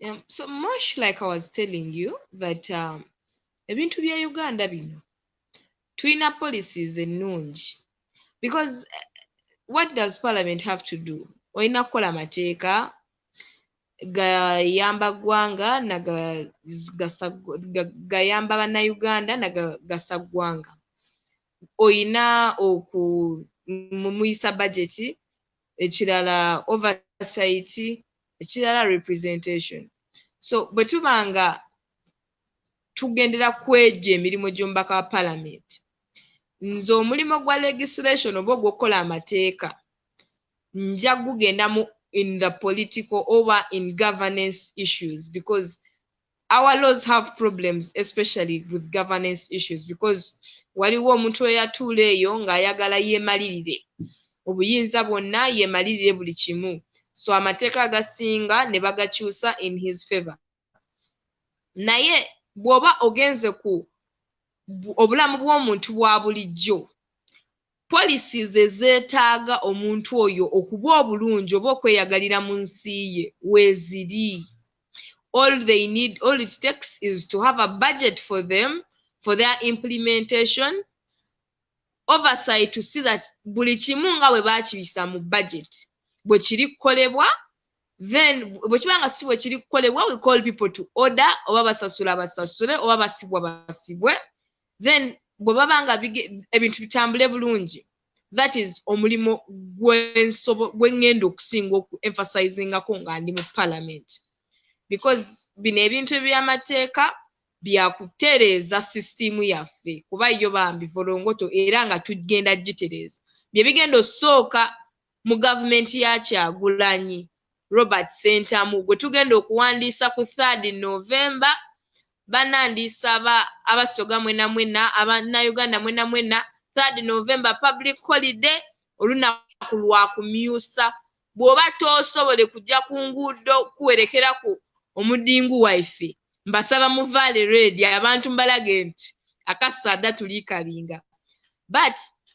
now. So much like I was telling you that ebintu bya Uganda bino tulina policies ennungi because what does parliament have to do? Olina kukola mateeka gayamba ggwanga gayamba bannayuganda nagasa ggwanga. Oyina mumuyisa budget, ekirala oversight, ekirala representation. So bwe tubanga tugendera kwegya emirimu gy'omubaka wa parliament, nze omulimo gwa legislation oba ogw'okukola amateeka nja gugenda in the political or in governance issues because our laws have problems especially with governance issues because waliwo omuntu eyatuula eyo ng'ayagala yeemalirire obuyinza bwonna yeemalirire buli kimu, so amateeka agasinga ne bagakyusa in his favor. Naye bw'oba ogenze ku obulamu bw'omuntu bwa bulijjo, policies ezeetaaga omuntu oyo okuba obulungi oba okweyagalira mu nsi ye weeziri. All it takes is to have a budget for them, for their implementation, oversight to see that buli kimu nga bwe baakiyisa mu budget bwe kiri kukolebwa, then bwe kiba nga si bwe kiri kukolebwa, we call people to order, oba basasula basasule, oba basibwa basibwe, then bwe baba nga ebintu bitambule bulungi, that is omulimo gw'engenda okusinga oku-emphasizingako nga ndi mu parliament. Because bino ebintu eby'amateeka byakutereeza sisitimu yaffe kuba yo bambi volongoto era nga tugenda gitereeza. Bye bigenda osooka mu gavumenti ya Kyagulanyi Robert Ssentamu gwe tugenda okuwandiisa ku 3 November, banandiisa abasoga mwena mwena, abannayuganda mwena mwena, 3 November public holiday, olunaku lwa kumyusa. Bw'oba toosobole kujja ku nguudo kuwerekeraku omudingu waife, mbasaba muvaale reedi abantu mbalage nti akasaada tuliikabinga. But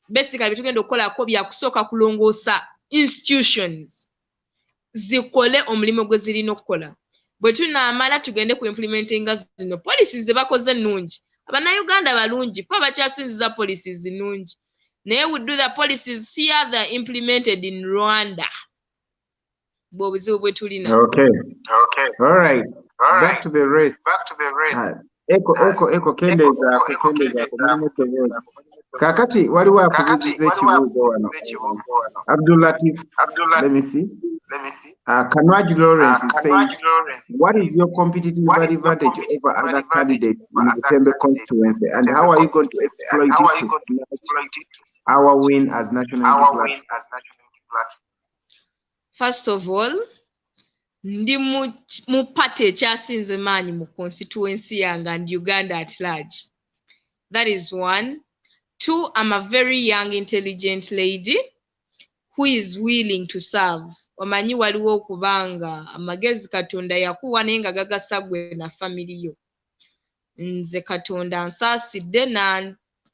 basically tugenda okukolako byakusooka kulongoosa institutions zikole omulimo gwe zirina okukola. Bwe tunaamala tugende ku implementinga zino policies ze bakoze ennungi. Abannayuganda balungi, ffe abakyasinziza policies nnungi. Naye we do the policies here that are implemented in Rwanda. Bw'obuzibu bwe tulina. Okay. All right. Back to the race. Eko kendezaako mulimu teboozi. Kaakati waliwo akubuuziza ekibuuzo wano. Abdulatif, let me see. Kanwaj Lawrence says, what is your competitive advantage over other candidates in the Tembe constituency, and how are you going to exploit it to snatch our win as national unity platform? First of all, ndi mu party ekyasinze maanyi mu constituency yange and Uganda at large. That is one. Two, I'm a very young, intelligent lady who is willing to serve. Omanyi waliwo okubanga amagezi Katonda yakuwa naye nga gagasa gwe na family yo. Nze Katonda ansaasidde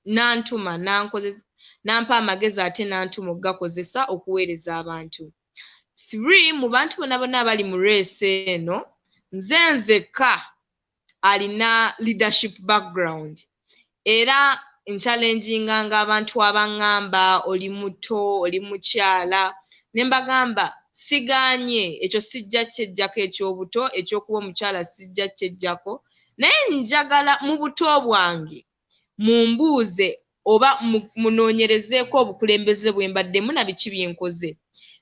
n'antuma n'ampa amagezi ate n'antuma okugakozesa okuweereza abantu. 3, mu bantu bonna abali mu race eno, nze nzekka alina leadership background. Era nchalenginga ng'abantu abaŋŋamba oli muto, oli mukyala, ne mbagamba sigaanye ekyo sijja kyejjako eky'obuto, ekyokuba omukyala sijja kyejjako, naye njagala mu buto bwange mumbuuze oba munoonyerezeeko obukulembeze bwe mbaddemu na biki bye nkoze.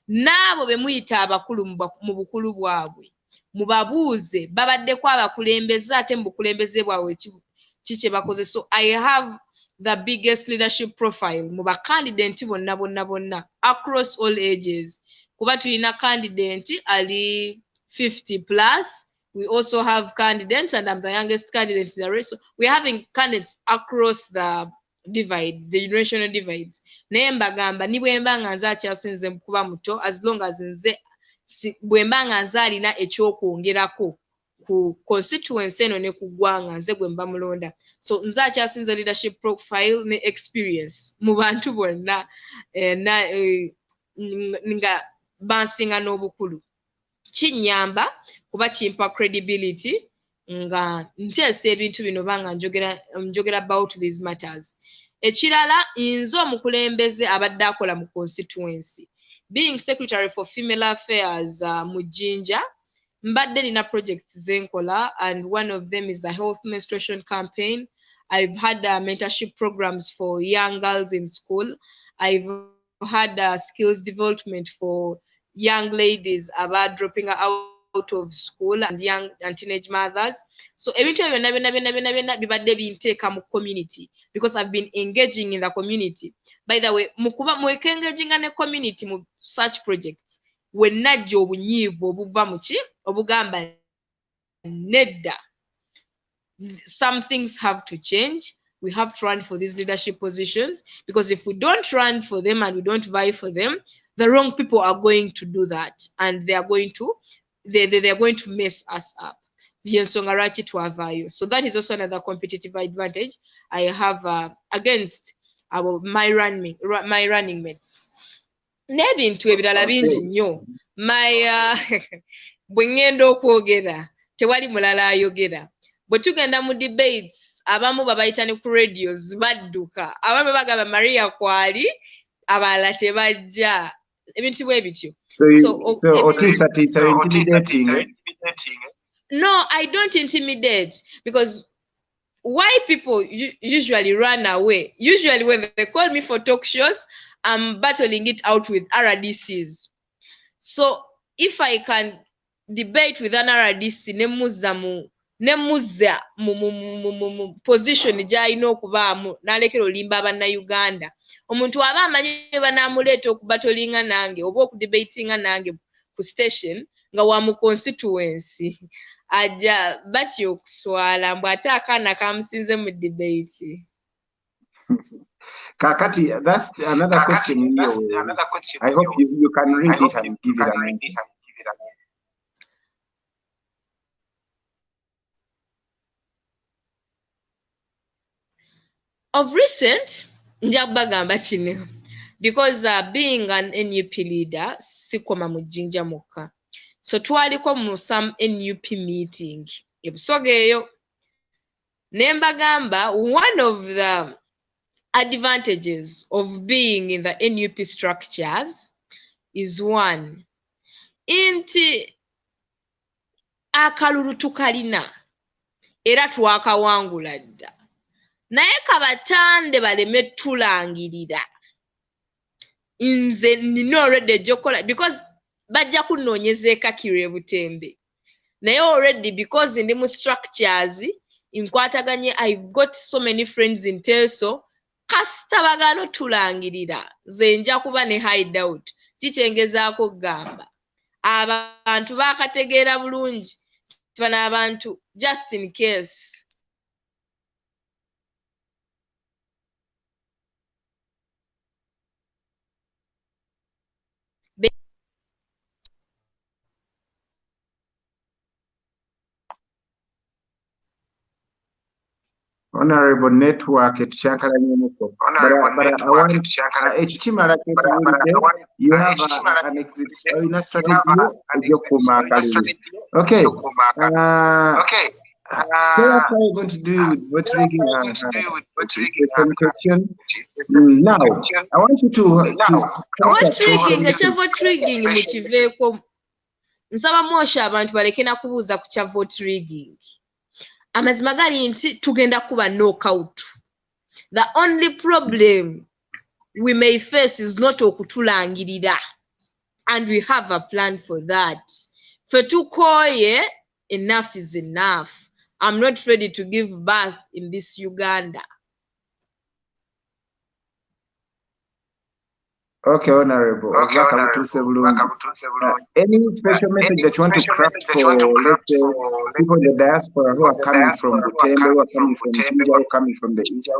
N'abo be muyita abakulu mu bukulu bwabwe mubabuuze babaddeko abakulembeze ate mu bukulembeze bwabwe kiki bakoze. So I have the biggest leadership profile mu bakandidate bonna across all ages. Kuba tulina candidate ali 50 plus. We also have candidates, and I'm the youngest candidate in the race. So we're having candidates across the divide, the generational divides. Naye mbagamba ni bwe mba nga nze akyasinze kuba muto, as long as nze bwe mba nga nze alina ekyokwongerako ku constituency eno ne ku ggwanga nze gwe mba mulonda. So nze akyasinze leadership profile ne experience mu bantu bonna nga bansinga n'obukulu. Kinnyamba kuba kimpa credibility nga nteesa ebintu bino banga njogera about these matters. Ekirala nze omukulembeze abadde akola mu constituency. Being Secretary for Female Affairs mu Jinja, mbadde nina projects zenkola, and one of them is the health menstruation campaign. I've had mentorship programs for young girls in school. I've had skills development for young ladies about dropping out of school and young and teenage mothers. So ebintu byonna bibadde binteeka mu community because I've been engaging in the community. By the way, engaging in the community mu such projects, when najja obunyiivu obuva mu ki obugamba nedda, some things have to change. We have to run for these leadership positions, because if we don't run for them and we don't vie for them, the wrong people are going to do that, and they are going to mess us up. So that is also another competitive advantage I have against my running mates. N'ebintu ebirala bingi nnyo. Bwe ŋŋenda okwogera tewali mulala ayogera. Bwe tugenda mu debates, abamu babayita ne ku radios badduka, abamu bagamba Maria kwali, abalala tebajja, ebintu bwe bityo. Intimidating. No, I don't intimidate, because why people usually run away? Usually when they call me for talk shows, I'm battling it out with RDCs. So if I can debate with an RDC, nemuzza mu position gy'alina okubaamu n'alekera olimba bannayuganda, omuntu aba amanyi banaamuleeta okubatolinga nange oba okudebatinga nange ku station nga wa mu constituency, ajja batya okuswala mbw ate akaana kamusinze mu debate. Kakati, that's another question in your way. I hope you can read it and give it an answer. Of recent, nja bagamba kino, because being an NUP leader, sikoma mu Jinja mokka. So twaliko mu some NUP meeting. Ebusoga eyo. Ne mbagamba, one of the advantages of being in the NUP structures is one, inti akalulu tukalina era twakawangula dda, naye kabatande baleme tulangirira. Nze nina already ejjokola, because bajja kunoonyeza ekakiro e Butembe, naye already because ndi mu structures nkwataganye, I've got so many friends in Teso, kasita bagano tulangirira, nze nja kuba ne hideout. Kikyengezaako kugamba abantu bakategeera bulungi, bano abantu just in case. Honorable network etukyankalanyemukko, but I want ekikimala kyekubulidde, you have an exit strategy egy'okukuuma akalulu. Okay. Tell us how you're going to do with vote rigging. The same question. Now, I want you to vote rigging, ekya vote rigging mukiveeko. Nsaba mwosha abantu baleke na kubuuza ku kya vote rigging. Amazima gali nti tugenda kuba knockout. The only problem we may face is not okutulangirira, and we have a plan for that. Fe tukoye, enough is enough. I'm not ready to give birth in this Uganda. Okay, Honorable. Any special message that you want to craft for, let's say, people in the diaspora who are coming from Butembo, who are coming from Jinja, who are coming from the east?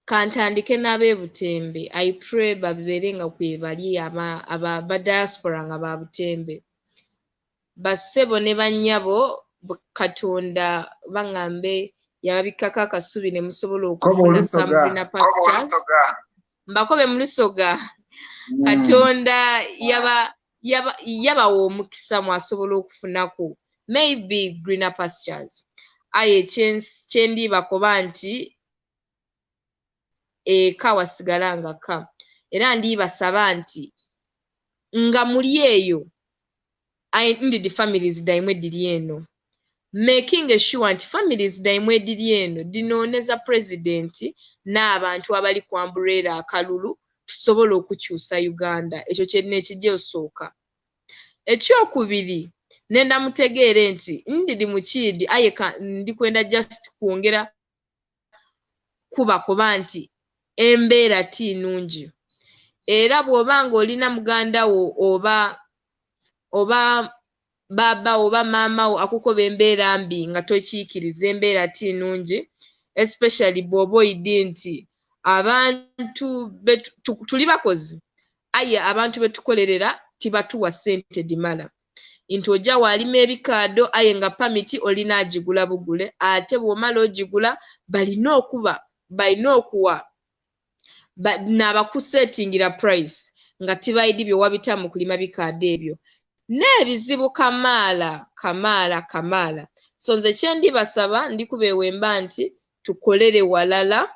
Kantandike n'ab'e Butembe. I pray babeere nga kwe bali aba diaspora nga ba Butembe. bassebo ne bannyabo Katonda baŋŋambe yababikako akasubi ne musobola okufuna some greener pastures. Mbakobe mu Lusoga. Katonda yabawa omukisa mwasobola okufunako maybe greener pastures. Aye kye ndibakoba nti eka wasigala nga ka. Era ndibasaba nti nga muli eyo ndi families daimwe diri eno. Making sure nti families daimwe diri eno dinooneza president n'abantu abali ku umbrella akalulu tusobola okukyusa Uganda. Ekyo kyenna ekijja osooka. Ekyokubiri nenda mutegeere nti ndidi mukiidi aye ndikwenda just kwongera kubakoba nti embeera ti nnungi. Era bw'obanga olina muganda wo oba baba oba maama wo akukoba embeera mbi nga tokiikiriza embeera ti nnungi, especially bw'oba oyidde nti abantu tuli bakozi aye abantu betukolerera tibatuwa ssente dimala. Nti ojja waalima ebikaado aye nga pamiti olina agigula bugule ate bw'omala ogigula balina okuwa n'abakusetingira price nga tibayidi bye wabita mu kulima bikaado ebyo. N'ebizibu kamaala. So nze kye ndibasaba ndikubeewemba nti tukolere walala.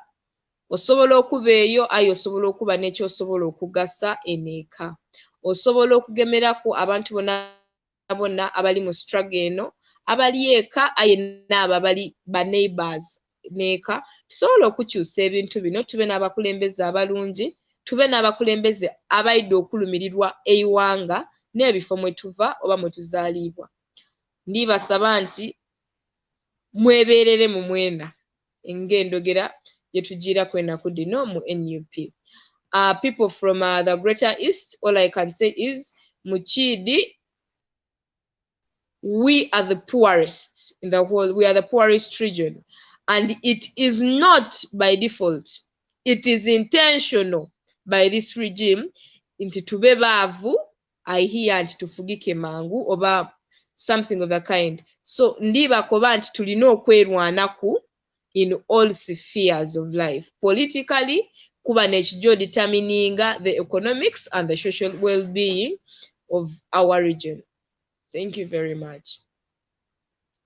Osobola okuba eyo aye osobola okuba n'ekyosobola okugasa eneeka. Osobola okugemeraku abantu bonna abali mu struggle eno abali eka aye n'abo abali ba neighbors neeka. Tusobola okukyusa ebintu bino tube n'abakulembeze abalungi, tube n'abakulembeze abayidde okulumirirwa eiwanga n'ebifo mwe tuva oba mwe tuzaalibwa. Ndibasaba nti mwebeerere mu mwena ng'endogera gye tugiirako ennaku dino mu NUP. People from the Greater East, all I can say is Muchidi, we are the poorest in the whole, we are the poorest region. And it is not by default. It is intentional by this regime nti tube baavu, I hear nti tufugike mangu oba something of the kind. So ndibakoba nti tulina okwerwanaku in all spheres of life. Politically, kuba n'ekijjo determininga the economics and the social well-being of our region. Thank you very much.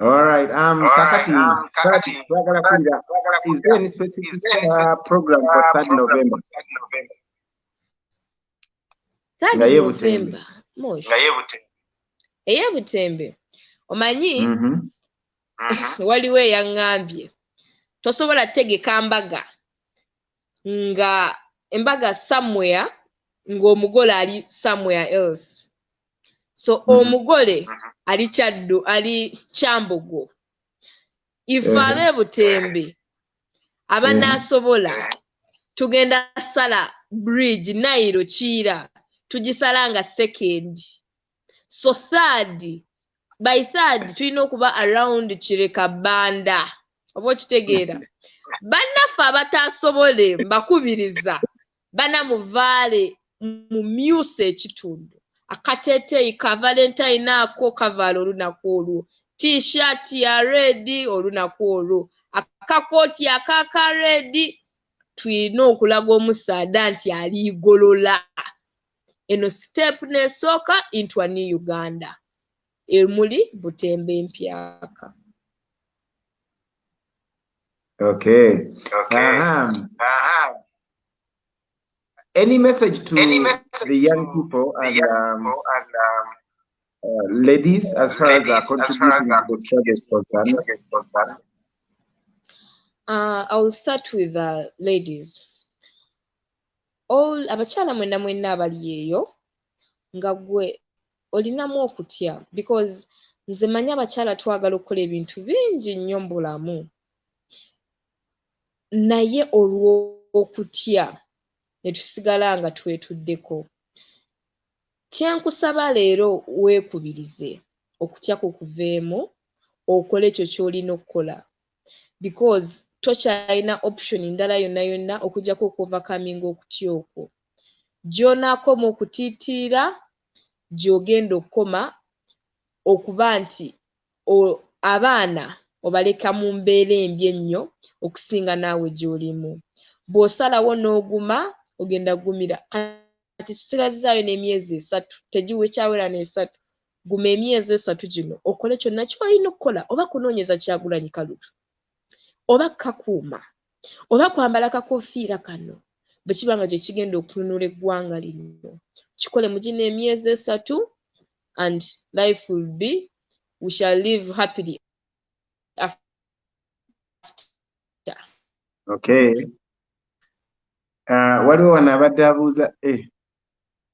All right. Kakati, is there any specific program for 3rd November? 3rd November. Mosh. Eyebutembe. Omanyi waliwo eyaŋŋambye tosobola tegeka mbaga nga embaga somewhere ng'omugole ali somewhere else. So omugole ali Kyaddo, ali Kyambogo. Ife ab'ebutembe abanaasobola tugenda sala bridge Nairo Kira tugisala nga second. So by third tulina okuba around Kireka Banda. Oba okitegeera. Bannaffe abataasobole mbakubiriza banamuvaale mumyuse ekitundu. Akateeteeyi ka Valentine ako kavaala olunaku olwo. T-shirt ya red olunaku olwo. Akakooti akaka red tulina okulaga omusaada nti aligolola. Eno step n'esooka into a new Uganda. Emuli Butembe mpyaka. Okay. Any message to the young people and ladies as far as contributing to the struggle is concerned? I will start with the ladies. All abakyala mwenna abali eyo nga gwe olinamu okutya because nze manyi abakyala twagala okukola ebintu bingi nnyo mu bulamu naye olw'okutya ne tusigala nga twetuddeko. Kyenkusaba leero weekubirize okutya kukuveemu okole ekyo ky'olina okukola because tokyalina option ndala yonna okuggyako okuovercoming okutya okwo. Gy'onaakoma okutiitiira gy'ogenda okukoma okuba nti abaana obaleka mu mbeera embi ennyo okusinga naawe gy'olimu. Bw'osalawo n'oguma ogenda gumira. Kati tusigazizaayo n'emyezi 3 tegiwekyawera n'3 guma emyezi 3 gino okole kyonna ky'olina okukola, oba kunoonyeza Kyagulanyi Kalutu, oba kakuuma, oba kwambala kakofiira kano, bwe kiba nga gye kigenda okununula eggwanga lino. Kikole mu gino emyezi 3 and life will be, we shall live happily after. Okay. Waliwo wano abadde abuuza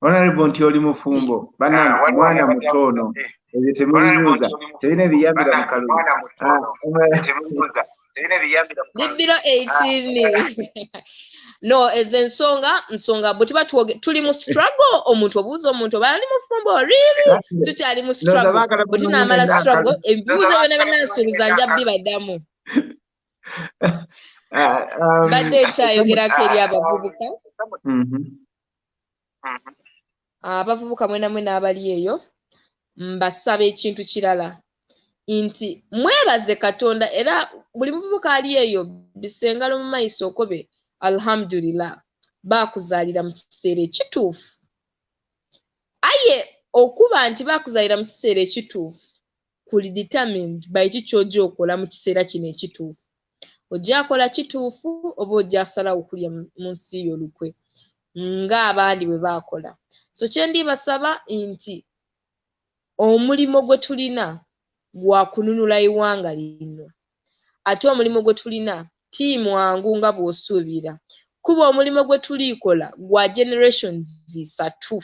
Honorable nti oli mufumbo bannange mwana mutono ebyo temubibuuza terina ebiyambira mu kalulu Libiro 18 no ensonga bwe tuba tuli mu struggle omuntu obuuza omuntu oba ali mufumbo really tukyali mu struggle bwe tunaamala struggle ebibuuzo byonna byenansuubiza nja bibaddamu badde ekyayogerako eri abavubuka abavubuka mwena abali eyo mbasaba ekintu kirala nti mwebaze Katonda era buli muvubuka ali eyo bisengalo mu maiso okobe alhamdulillah bakuzaalira mu kiseera ekituufu. Aye okuba nti bakuzaalira mu kiseera ekituufu kuli determined by kikyojja okola mu kiseera kino ekituufu. Ojja akola kituufu oba ojja asalawo kulya mu nsi y'olukwe ng'abandi bwe baakola. So kye ndibasaba nti omulimo gwe tulina gwa kununula eggwanga lino. Ate omulimo gwe tulina ti mwangu nga bw'osuubira. Kuba omulimo gwe tulikola gwa generations 3.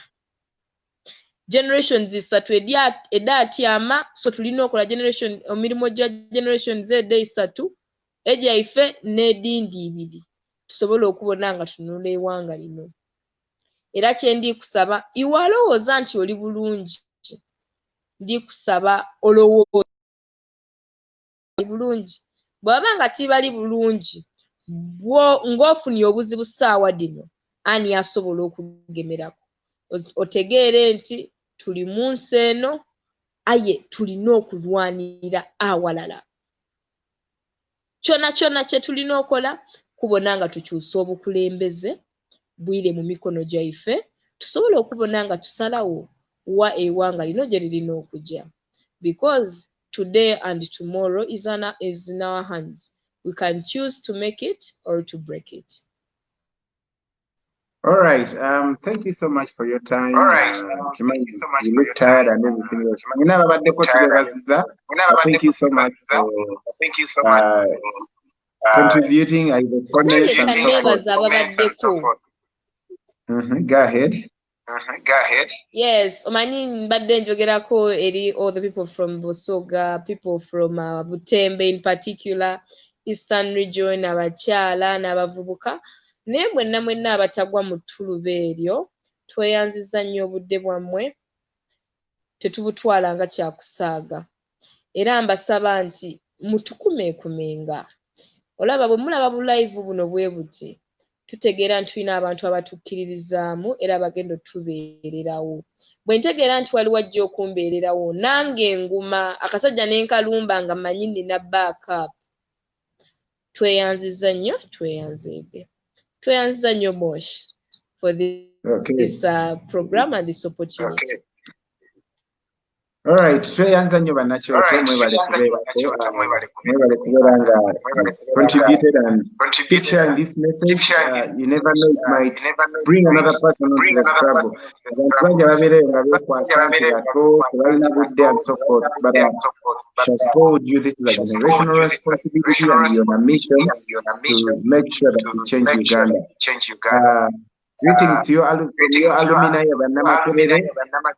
Generations 3 edaatyama, so tulina okola omulimo gya generations 3 egyaife n'edindi 2 tusobole okubona nga tununula eggwanga lino. Era kye ndikusaba iwe alowooza nti oli bulungi, ndikusaba olowooza bulungi. Bw'aba nga tibali bulungi ng'ofunye obuzibu ssaawa dino ani asobola okugemerako. Otegeere nti tuli mu nsi eno, aye tulina okulwanirira awalala. Kyonna kye tulina okola kubona nga tukyusa obukulembeze bwire mu mikono gyaife tusobole okubona nga tusalawo wa eggwanga lino gye lirina okujja. Because today and tomorrow is in our hands. We can choose to make it or to break it. All right. Thank you so much for your time. You look tired and everything else. Thank you so much for contributing. I will comment and so forth. Go ahead. Yes, omanyi mbadde njogerako eri all the people from Busoga, people from Butembe in particular, Eastern region, abakyala n'abavubuka. Naye mwenna abatagwa mu ttuluba eryo tweyanziza nnyo obudde bwammwe tetubutwala nga kyakusaaga. Era mbasaba nti mutukumeekumenga. Olaba bwe mulaba bu live buno bwe buti tutegeera nti tulina abantu abatukkiririzaamu era bagenda otubeererawo. Bwe ntegeera nti waliwo ajja okumbeererawo nange nguma akasajja n'enkalumba nga mmanyi nina backup. Tweyanziza nnyo Mosh for this program and this opportunity. All right, tweyanza nnyo bannakyoto mwebale kubeera nga contributed and keep sharing this message. You never know, it might bring another person onto the struggle. Abantu bangi ababeereyo nga beekwasa nti bato tebalina budde and so forth, but just told you this is a generational responsibility and you're on a mission to make sure that we change Uganda. Greetings to your alumni of Namakerere,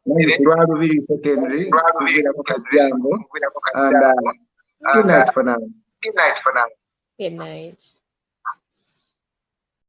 Lubiri Secondary, and good night for now. Good night.